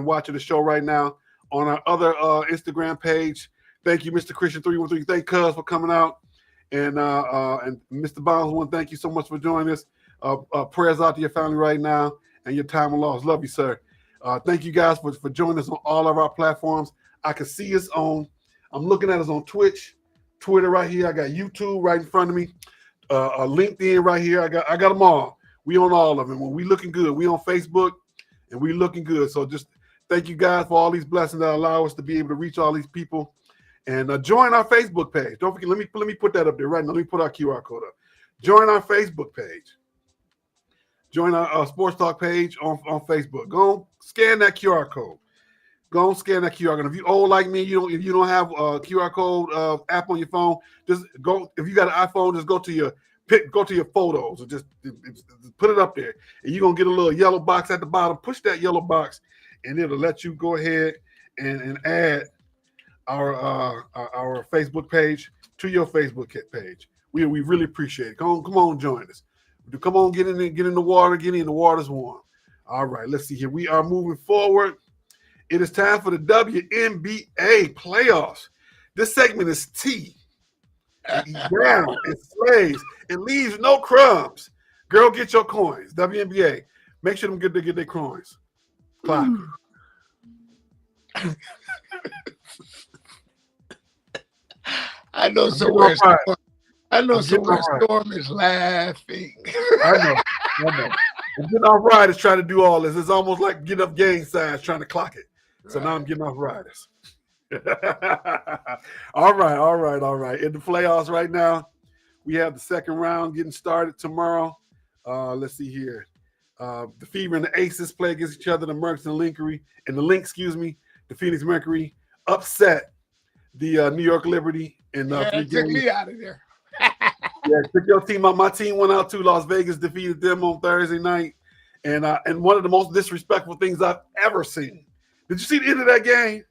watching the show right now. On our other Instagram page, thank you, Mr. Christian 313. Thank Cuz for coming out. And Mr. Bonds, thank you so much for joining us. Prayers out to your family right now and your time of loss. Love you, sir. Thank you guys for joining us on all of our platforms. I can see us I'm looking at us on Twitch, Twitter right here. I got YouTube right in front of me. LinkedIn right here. I got them all. We on all of them. When we looking good. We on Facebook and we looking good. So just thank you guys for all these blessings that allow us to be able to reach all these people. And join our Facebook page. Don't forget, let me put that up there right now. Let me put our QR code up. Join our Facebook page. Join our Sports Talk page on Facebook. Go scan that QR code. Go scan that QR code. If you're old like me, if you don't have a QR code app on your phone, just go. If you got an iPhone, just go to your photos and just put it up there. And you're gonna get a little yellow box at the bottom. Push that yellow box, and it'll let you go ahead and add our Facebook page to your Facebook page. We really appreciate it. Come on, join us. Come on, get in the water. Get in the water's warm. All right, let's see here. We are moving forward. It is time for the WNBA Playoffs. This segment is tea. It eats down, it slays, it leaves no crumbs. Girl, get your coins. WNBA. Make sure them get their coins. Clock. I know somewhere Storm is laughing. I know. I'm getting off Riders trying to do all this. It's almost like getting up gang signs trying to clock it. So now I'm getting off Riders. All right. In the playoffs right now, we have the second round getting started tomorrow. Let's see here. The Fever and the Aces play against each other. The Mercs and the Lynx, the Phoenix Mercury upset the New York Liberty in 3 games. Took me out of there. Yeah, took your team out. My team went out to Las Vegas, defeated them on Thursday night, and one of the most disrespectful things I've ever seen. Did you see the end of that game?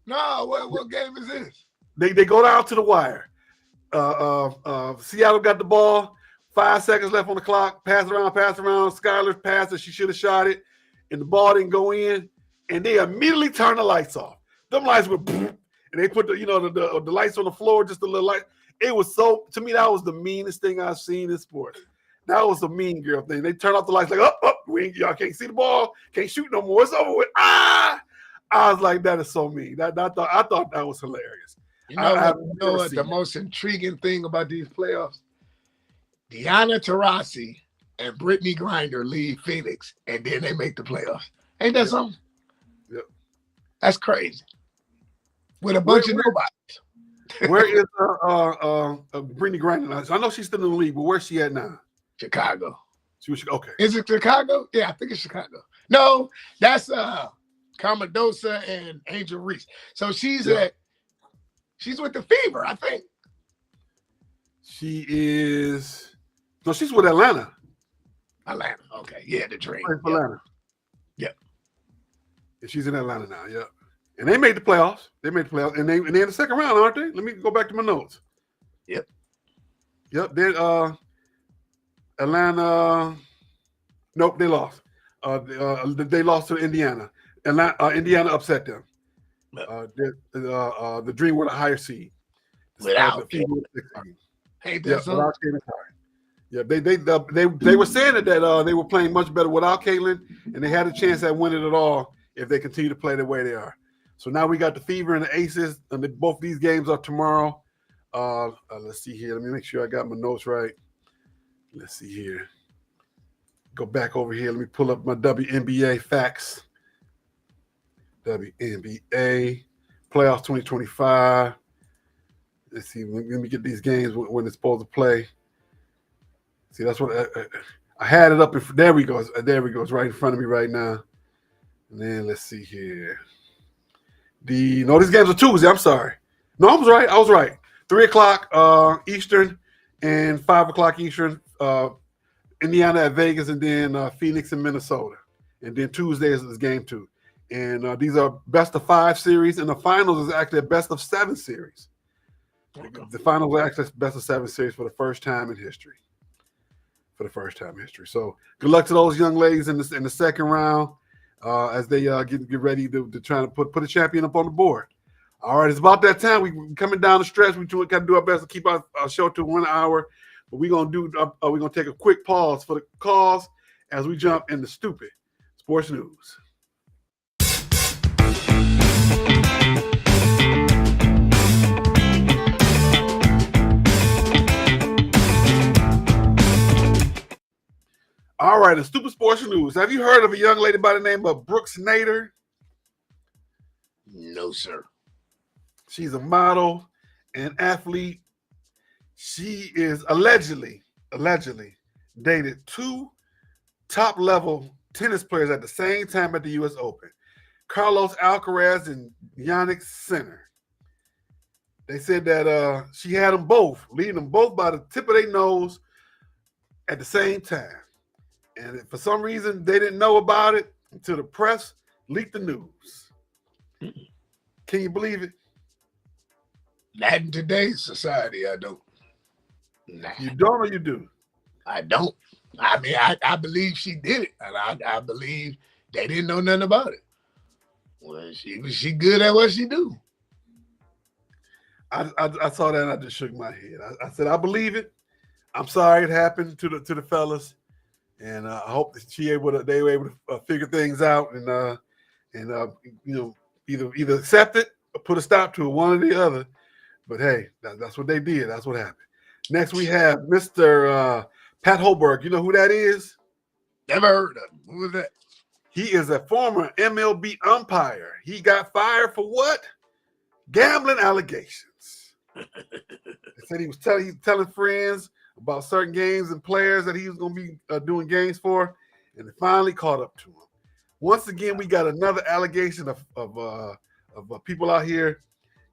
No, what game is this? They go down to the wire. Seattle got the ball. 5 seconds left on the clock. Pass around. Skylar's passed it. She should have shot it, and the ball didn't go in. And they immediately turned the lights off. Them lights were, and they put the lights on the floor, just a little light. It was so, to me, that was the meanest thing I've seen in sports. That was the mean girl thing. They turned off the lights like, y'all can't see the ball, can't shoot no more. It's over with. I was like, that is so mean. I thought that was hilarious. You know what the most intriguing thing about these playoffs? Diana Taurasi and Brittany Griner leave Phoenix, and then they make the playoffs. Ain't that something? Yep. That's crazy. With a bunch of nobodies. Where is Brittany Griner? I know she's still in the league, but where's she at now? Chicago. Okay. Is it Chicago? Yeah, I think it's Chicago. No, that's Carmendoza and Angel Reese. So she's with the Fever, I think. She is. No, she's with Atlanta. Atlanta. Okay. Yeah, the Dream. Atlanta. Yep. Yeah, she's in Atlanta now. Yep. And they made the playoffs. And they're in the second round, aren't they? Let me go back to my notes. Yep. They Atlanta. Nope, they lost. They lost to Indiana. Indiana upset them. The Dream were the higher seed. Without Yeah, they were saying that they were playing much better without Caitlin, and they had a chance at winning it all if they continue to play the way they are. So now we got the Fever and the Aces, and both these games are tomorrow. Let's see here. Let me make sure I got my notes right. Let's see here. Go back over here. Let me pull up my WNBA facts. WNBA Playoffs 2025. Let's see. Let me get these games when it's supposed to play. See, that's what I had it up. There we go. There we go. It's right in front of me right now. And then let's see here. These games are Tuesday. I'm sorry. No, I was right. 3:00 Eastern and 5:00 Eastern. Indiana at Vegas, and then Phoenix and Minnesota. And then Tuesday is game 2. And these are best of 5 series, and the finals is actually a best of 7 series. Okay. The finals are actually best of 7 series for the first time in history. So good luck to those young ladies in the second round as they get ready to try to put a champion up on the board. All right, it's about that time. We're coming down the stretch. We got to do our best to keep our show to 1 hour. But we're gonna take a quick pause for the calls as we jump into Stoopid Sports News. All right, in Stoopid Sports News, have you heard of a young lady by the name of Brooks Nader? No, sir. She's a model and athlete. She is allegedly dated 2 top-level tennis players at the same time at the U.S. Open, Carlos Alcaraz and Yannick Sinner. They said that she had them both, leading them both by the tip of their nose at the same time. And for some reason, they didn't know about it until the press leaked the news. Can you believe it? Not in today's society, I don't. Nah. You don't or you do? I don't. I mean, I believe she did it, and I believe they didn't know nothing about it. Well, she good at what she do. I saw that and I just shook my head. I said, I believe it. I'm sorry it happened to the fellas, and I hope that they were able to figure things out and either accept it or put a stop to it, one or the other. But hey, that's what they did. That's what happened. Next, we have Mr. Pat Hoberg. You know who that is? Never heard of him. Who is that? He is a former MLB umpire. He got fired for what? Gambling allegations. They said he was telling friends about certain games and players that he was going to be doing games for, and it finally caught up to him. Once again, we got another allegation of people out here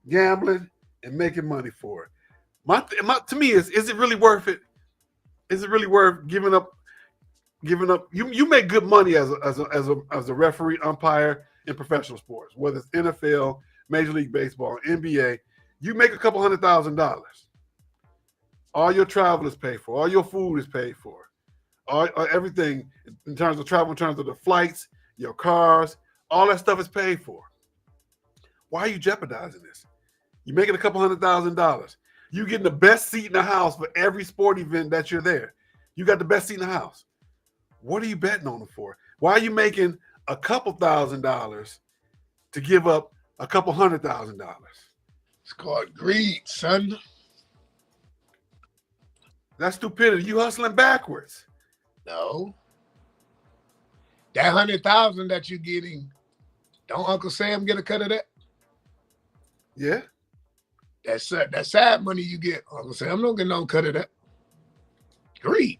gambling and making money for it. To me is it really worth it? Is it really worth giving up? You make good money as a referee umpire in professional sports, whether it's NFL, Major League Baseball, NBA. You make a couple $100,000. All your travel is paid for. All your food is paid for. All everything in terms of travel, in terms of the flights, your cars, all that stuff is paid for. Why are you jeopardizing this? You're making a couple $100,000. You getting the best seat in the house for every sport event that you're there. You got the best seat in the house. What are you betting on it for? Why are you making a couple $1,000s to give up a couple $100,000? It's called greed, son. That's stupidity. You hustling backwards. No. That 100,000 that you're getting, don't Uncle Sam get a cut of that? Yeah. That sad money you get, Uncle Sam don't get no cut of that. Greed.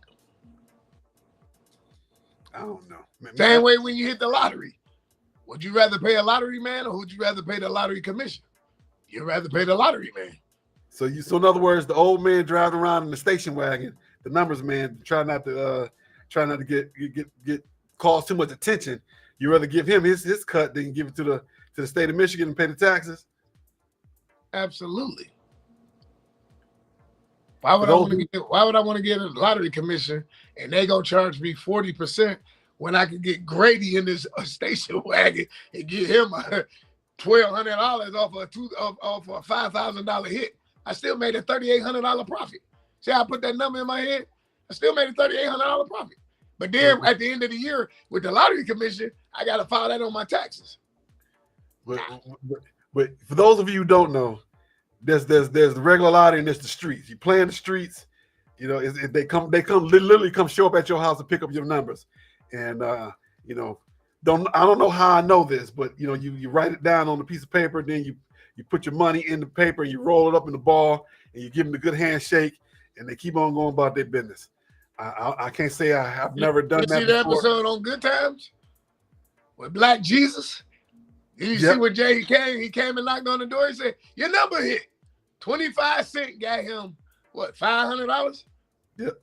I don't know. Same way when you hit the lottery. Would you rather pay a lottery man or would you rather pay the lottery commission? You'd rather pay the lottery man. So in other words, the old man driving around in the station wagon, the numbers man, try not to get cause too much attention. You rather give him his cut than give it to the state of Michigan and pay the taxes? Absolutely. Why would I want to get a lottery commission and they gonna charge me 40% when I could get Grady in this station wagon and give him $1,200 off a $5,000 hit? I still made a $3,800 profit. See how I put that number in my head? I still made a $3,800 profit. But then at the end of the year with the lottery commission, I got to file that on my taxes. But for those of you who don't know, there's the regular lottery and there's the streets. You play in the streets, they literally come show up at your house and pick up your numbers. And I don't know how I know this, but you write it down on a piece of paper, then you put your money in the paper, and you roll it up in the ball, and you give them a good handshake, and they keep on going about their business. I can't say I've never done that before. You see the episode on Good Times with Black Jesus? Did you see when Jay came? He came and knocked on the door. He said, "Your number hit." 25 cents got him, what, $500? Yep.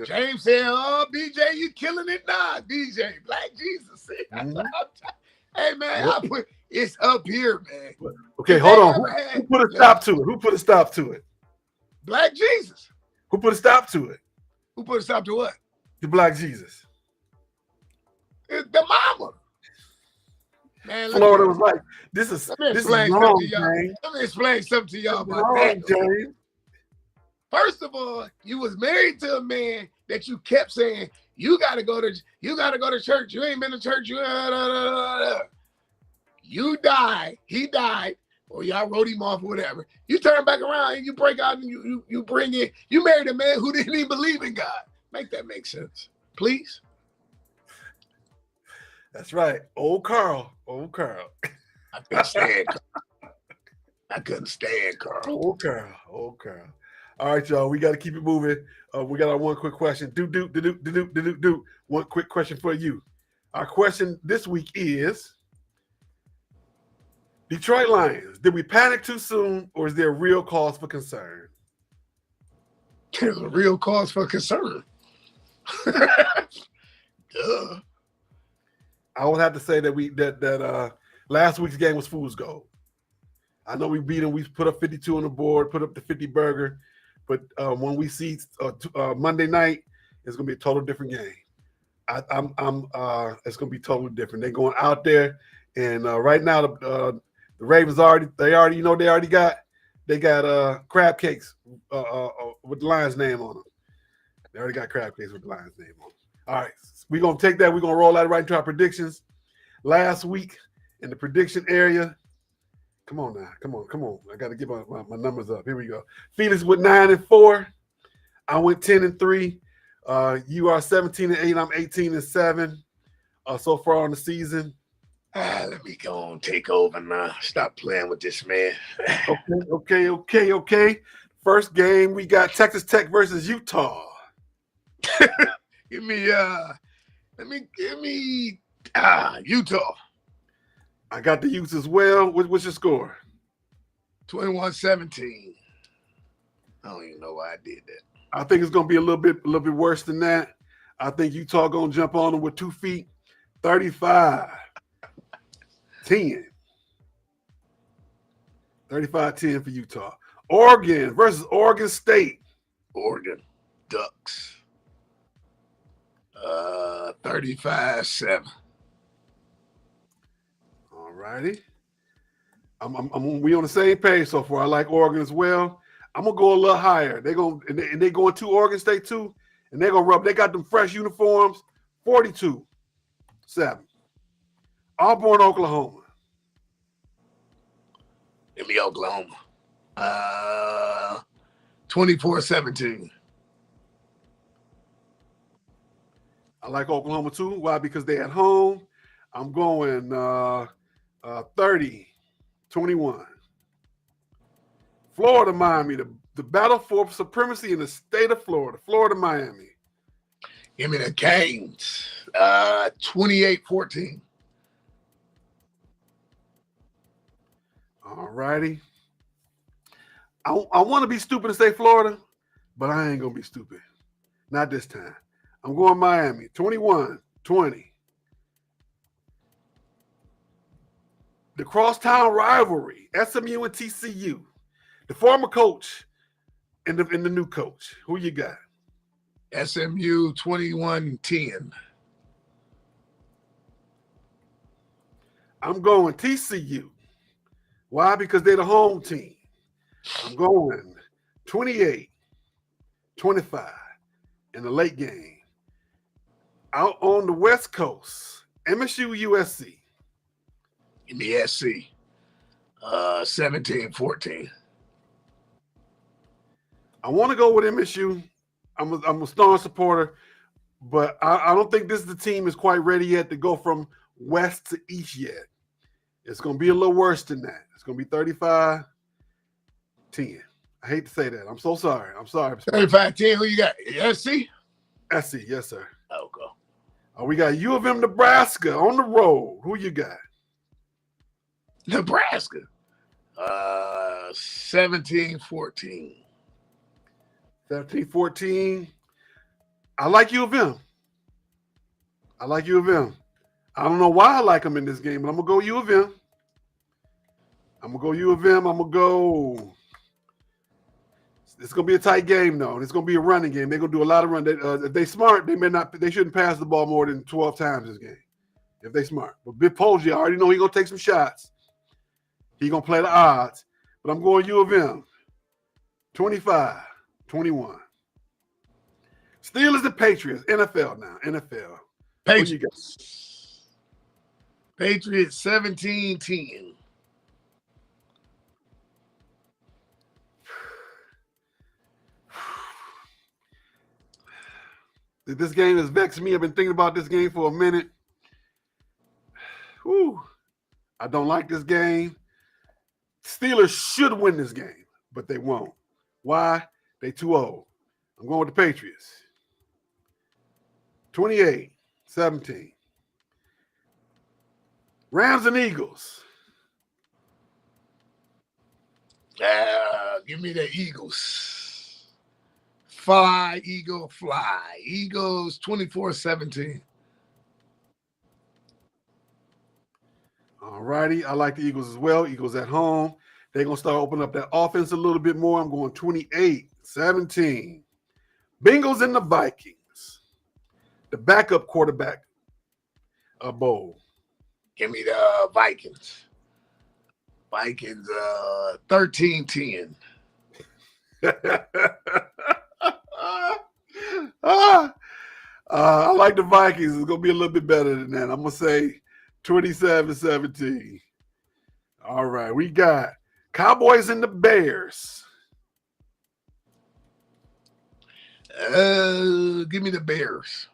James said, "Oh, BJ, you killing it now, DJ." Black Jesus said, "Hey, man, it's up here, man." Okay, hold on. Who put a stop to it? Who put a stop to it? Black Jesus. Who put a stop to it? Who put a stop to what? The Black Jesus. It's the mama. Man, Florida was like, this is wrong, James. Let me explain something to y'all about that. James. First of all, you was married to a man that you kept saying, you gotta go to church. You ain't been to church. You died, he died, or y'all wrote him off or whatever. You turn back around and you break out and you bring in, you married a man who didn't even believe in God. Make that make sense, please. That's right. Old Carl. I couldn't stand Carl. Old Carl. All right, y'all. We got to keep it moving. We got our one quick question. One quick question for you. Our question this week is: Detroit Lions, did we panic too soon, or is there a real cause for concern? There's a real cause for concern. Duh. I would have to say that last week's game was fool's gold. I know we beat them. We put up 52 on the board, put up the 50 burger. But when we see Monday night, it's gonna be a total different game. It's gonna be totally different. They're going out there, and right now the Ravens already got crab cakes with the Lions name on them. They already got crab cakes with the Lions name on them. All right, we're gonna take that. We're gonna roll that right into our predictions. Last week in the prediction area. Come on now. Come on. I got to get my numbers up. Here we go. Felix with 9-4. I went 10-3. You are 17-8. I'm 18-7. So far on the season. Let me go on take over now. Stop playing with this man. Okay. First game, we got Texas Tech versus Utah. Give me Utah. I got the Utes as well. What's your score? 21-17. I don't even know why I did that. I think it's going to be a little bit worse than that. I think Utah going to jump on them with 2 feet. 35-10. 35-10 for Utah. Oregon versus Oregon State. Oregon Ducks. 35-7. All righty. We on the same page so far. I like Oregon as well. I'm gonna go a little higher. They're going to Oregon State too, and they're gonna rub. They got them fresh uniforms. 42-7. Auburn, Oklahoma. Give me Oklahoma. 24-17. I like Oklahoma too. Why? Because they're at home. I'm going 30-21. Florida, Miami. The battle for supremacy in the state of Florida. Florida, Miami. Give me the Canes. 28-14. All righty. I want to be stupid and say Florida, but I ain't going to be stupid. Not this time. I'm going Miami. 21-20. The crosstown rivalry, SMU and TCU. The former coach and the new coach. Who you got? SMU 21-10. I'm going TCU. Why? Because they're the home team. I'm going 28-25 in the late game. Out on the West Coast, MSU USC. Give me SC. 17-14. I want to go with MSU. I'm a strong supporter, but I don't think the team is quite ready yet to go from west to east yet. It's going to be a little worse than that. It's going to be 35-10. I hate to say that. I'm so sorry. I'm sorry. 35-10. Who you got? SC? SC, yes, sir. Okay. We got U of M, Nebraska on the road. Who you got? Nebraska. 17-14. 17-14. I like U of M. I like U of M. I don't know why I like them in this game, but I'm going to go U of M. I'm going to go U of M. I'm going to go. It's going to be a tight game, though. It's going to be a running game. They're going to do a lot of run. If they smart, they shouldn't pass the ball more than 12 times this game. If they smart. But Big Poggi, I already know he's going to take some shots. He's going to play the odds. But I'm going U of M. 25-21. Steelers and Patriots. NFL now. NFL. Patriots. Patriots 17-10. This game has vexed me. I've been thinking about this game for a minute. Whew. I don't like this game. Steelers should win this game, but they won't. Why? They too old. I'm going with the Patriots. 28-17. Rams and Eagles. Give me the Eagles. Fly, Eagle, fly. Eagles 24-17. All righty. I like the Eagles as well. Eagles at home. They're going to start opening up that offense a little bit more. I'm going 28-17. Bengals and the Vikings. The backup quarterback bowl. Give me the Vikings. Vikings 13-10. I like the Vikings. It's going to be a little bit better than that. I'm going to say 27-17. All right. We got Cowboys and the Bears. Give me the Bears.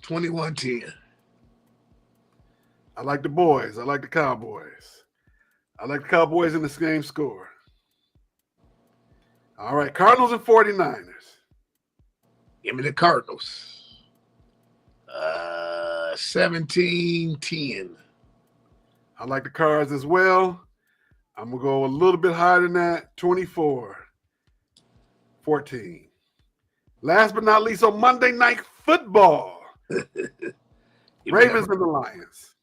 21-10. I like the boys. I like the Cowboys. I like the Cowboys in the same score. All right. Cardinals and 49ers. Give me the Cardinals. 17-10. I like the Cards as well. I'm going to go a little bit higher than that, 24-14. Last but not least, on Monday Night Football, Ravens and the Lions.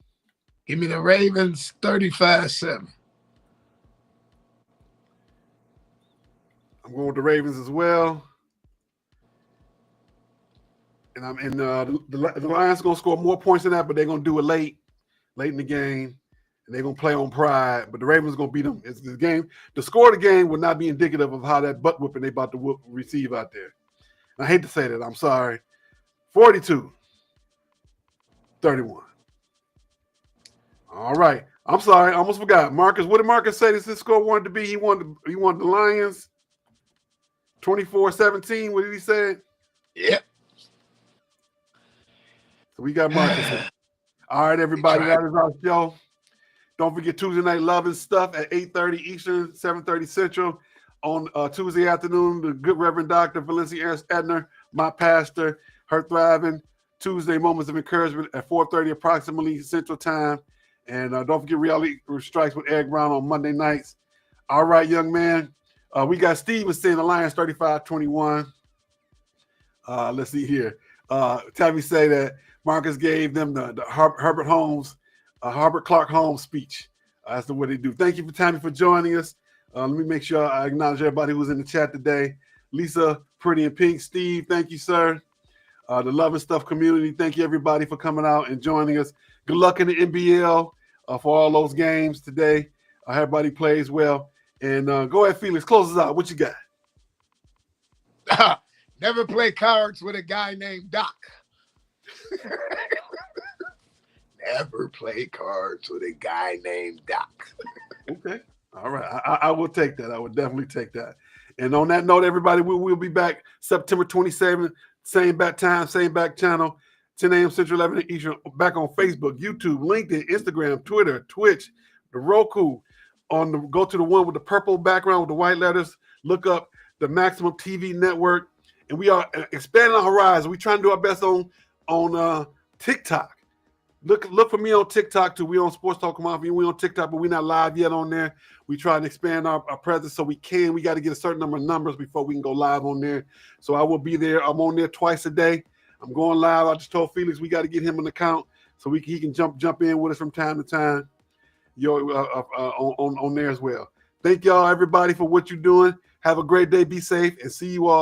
Give me the Ravens 35-7. I'm going with the Ravens as well. And the Lions going to score more points than that, but they're going to do it late in the game. And they're going to play on pride, but the Ravens are going to beat them. It's the game. The score of the game will not be indicative of how that butt whooping they about to receive out there. And I hate to say that. I'm sorry. 42-31. All right. I'm sorry. I almost forgot. Marcus, what did Marcus say his score wanted to be? He wanted the Lions 24-17. What did he say? Yep. So we got Marcus. All right, everybody. That is our show. Don't forget Tuesday Night Love and Stuff at 8:30 Eastern, 7:30 Central on Tuesday afternoon. The Good Reverend Dr. Valencia Edner, my pastor, her thriving. Tuesday Moments of Encouragement at 4:30 approximately Central Time. And don't forget Reality Strikes with Eric Brown on Monday nights. All right, young man. We got Steven saying the Lions 35-21. Let's see here. Tabby say that Marcus gave them the Herbert Clark Holmes speech. That's the way they do. Thank you for Tammy for joining us. Let me make sure I acknowledge everybody who's in the chat today. Lisa, Pretty and Pink, Steve, thank you, sir. The Love and Stuff community, thank you everybody for coming out and joining us. Good luck in the NBL for all those games today. Everybody plays well. And go ahead, Felix, close us out. What you got? Never play cards with a guy named Doc. Never play cards with a guy named Doc. Okay. All right. I will take that. I would definitely take that. And on that note, everybody, we'll be back September 27th. Same back time, same back channel, 10 a.m. Central, 11 Eastern, back on Facebook, YouTube, LinkedIn, Instagram, Twitter, Twitch, the Roku. Go to the one with the purple background with the white letters. Look up the Maximum TV Network. And we are expanding our horizon. We're trying to do our best on TikTok. Look for me on TikTok too. We on Sports Talk Mafia. We on TikTok, but we're not live yet on there. We try to expand our presence so we can. We got to get a certain number of numbers before we can go live on there. So I will be there. I'm on there twice a day. I'm going live. I just told Felix we got to get him an account so he can jump in with us from time to time. On there as well. Thank y'all, everybody, for what you're doing. Have a great day. Be safe and see you all.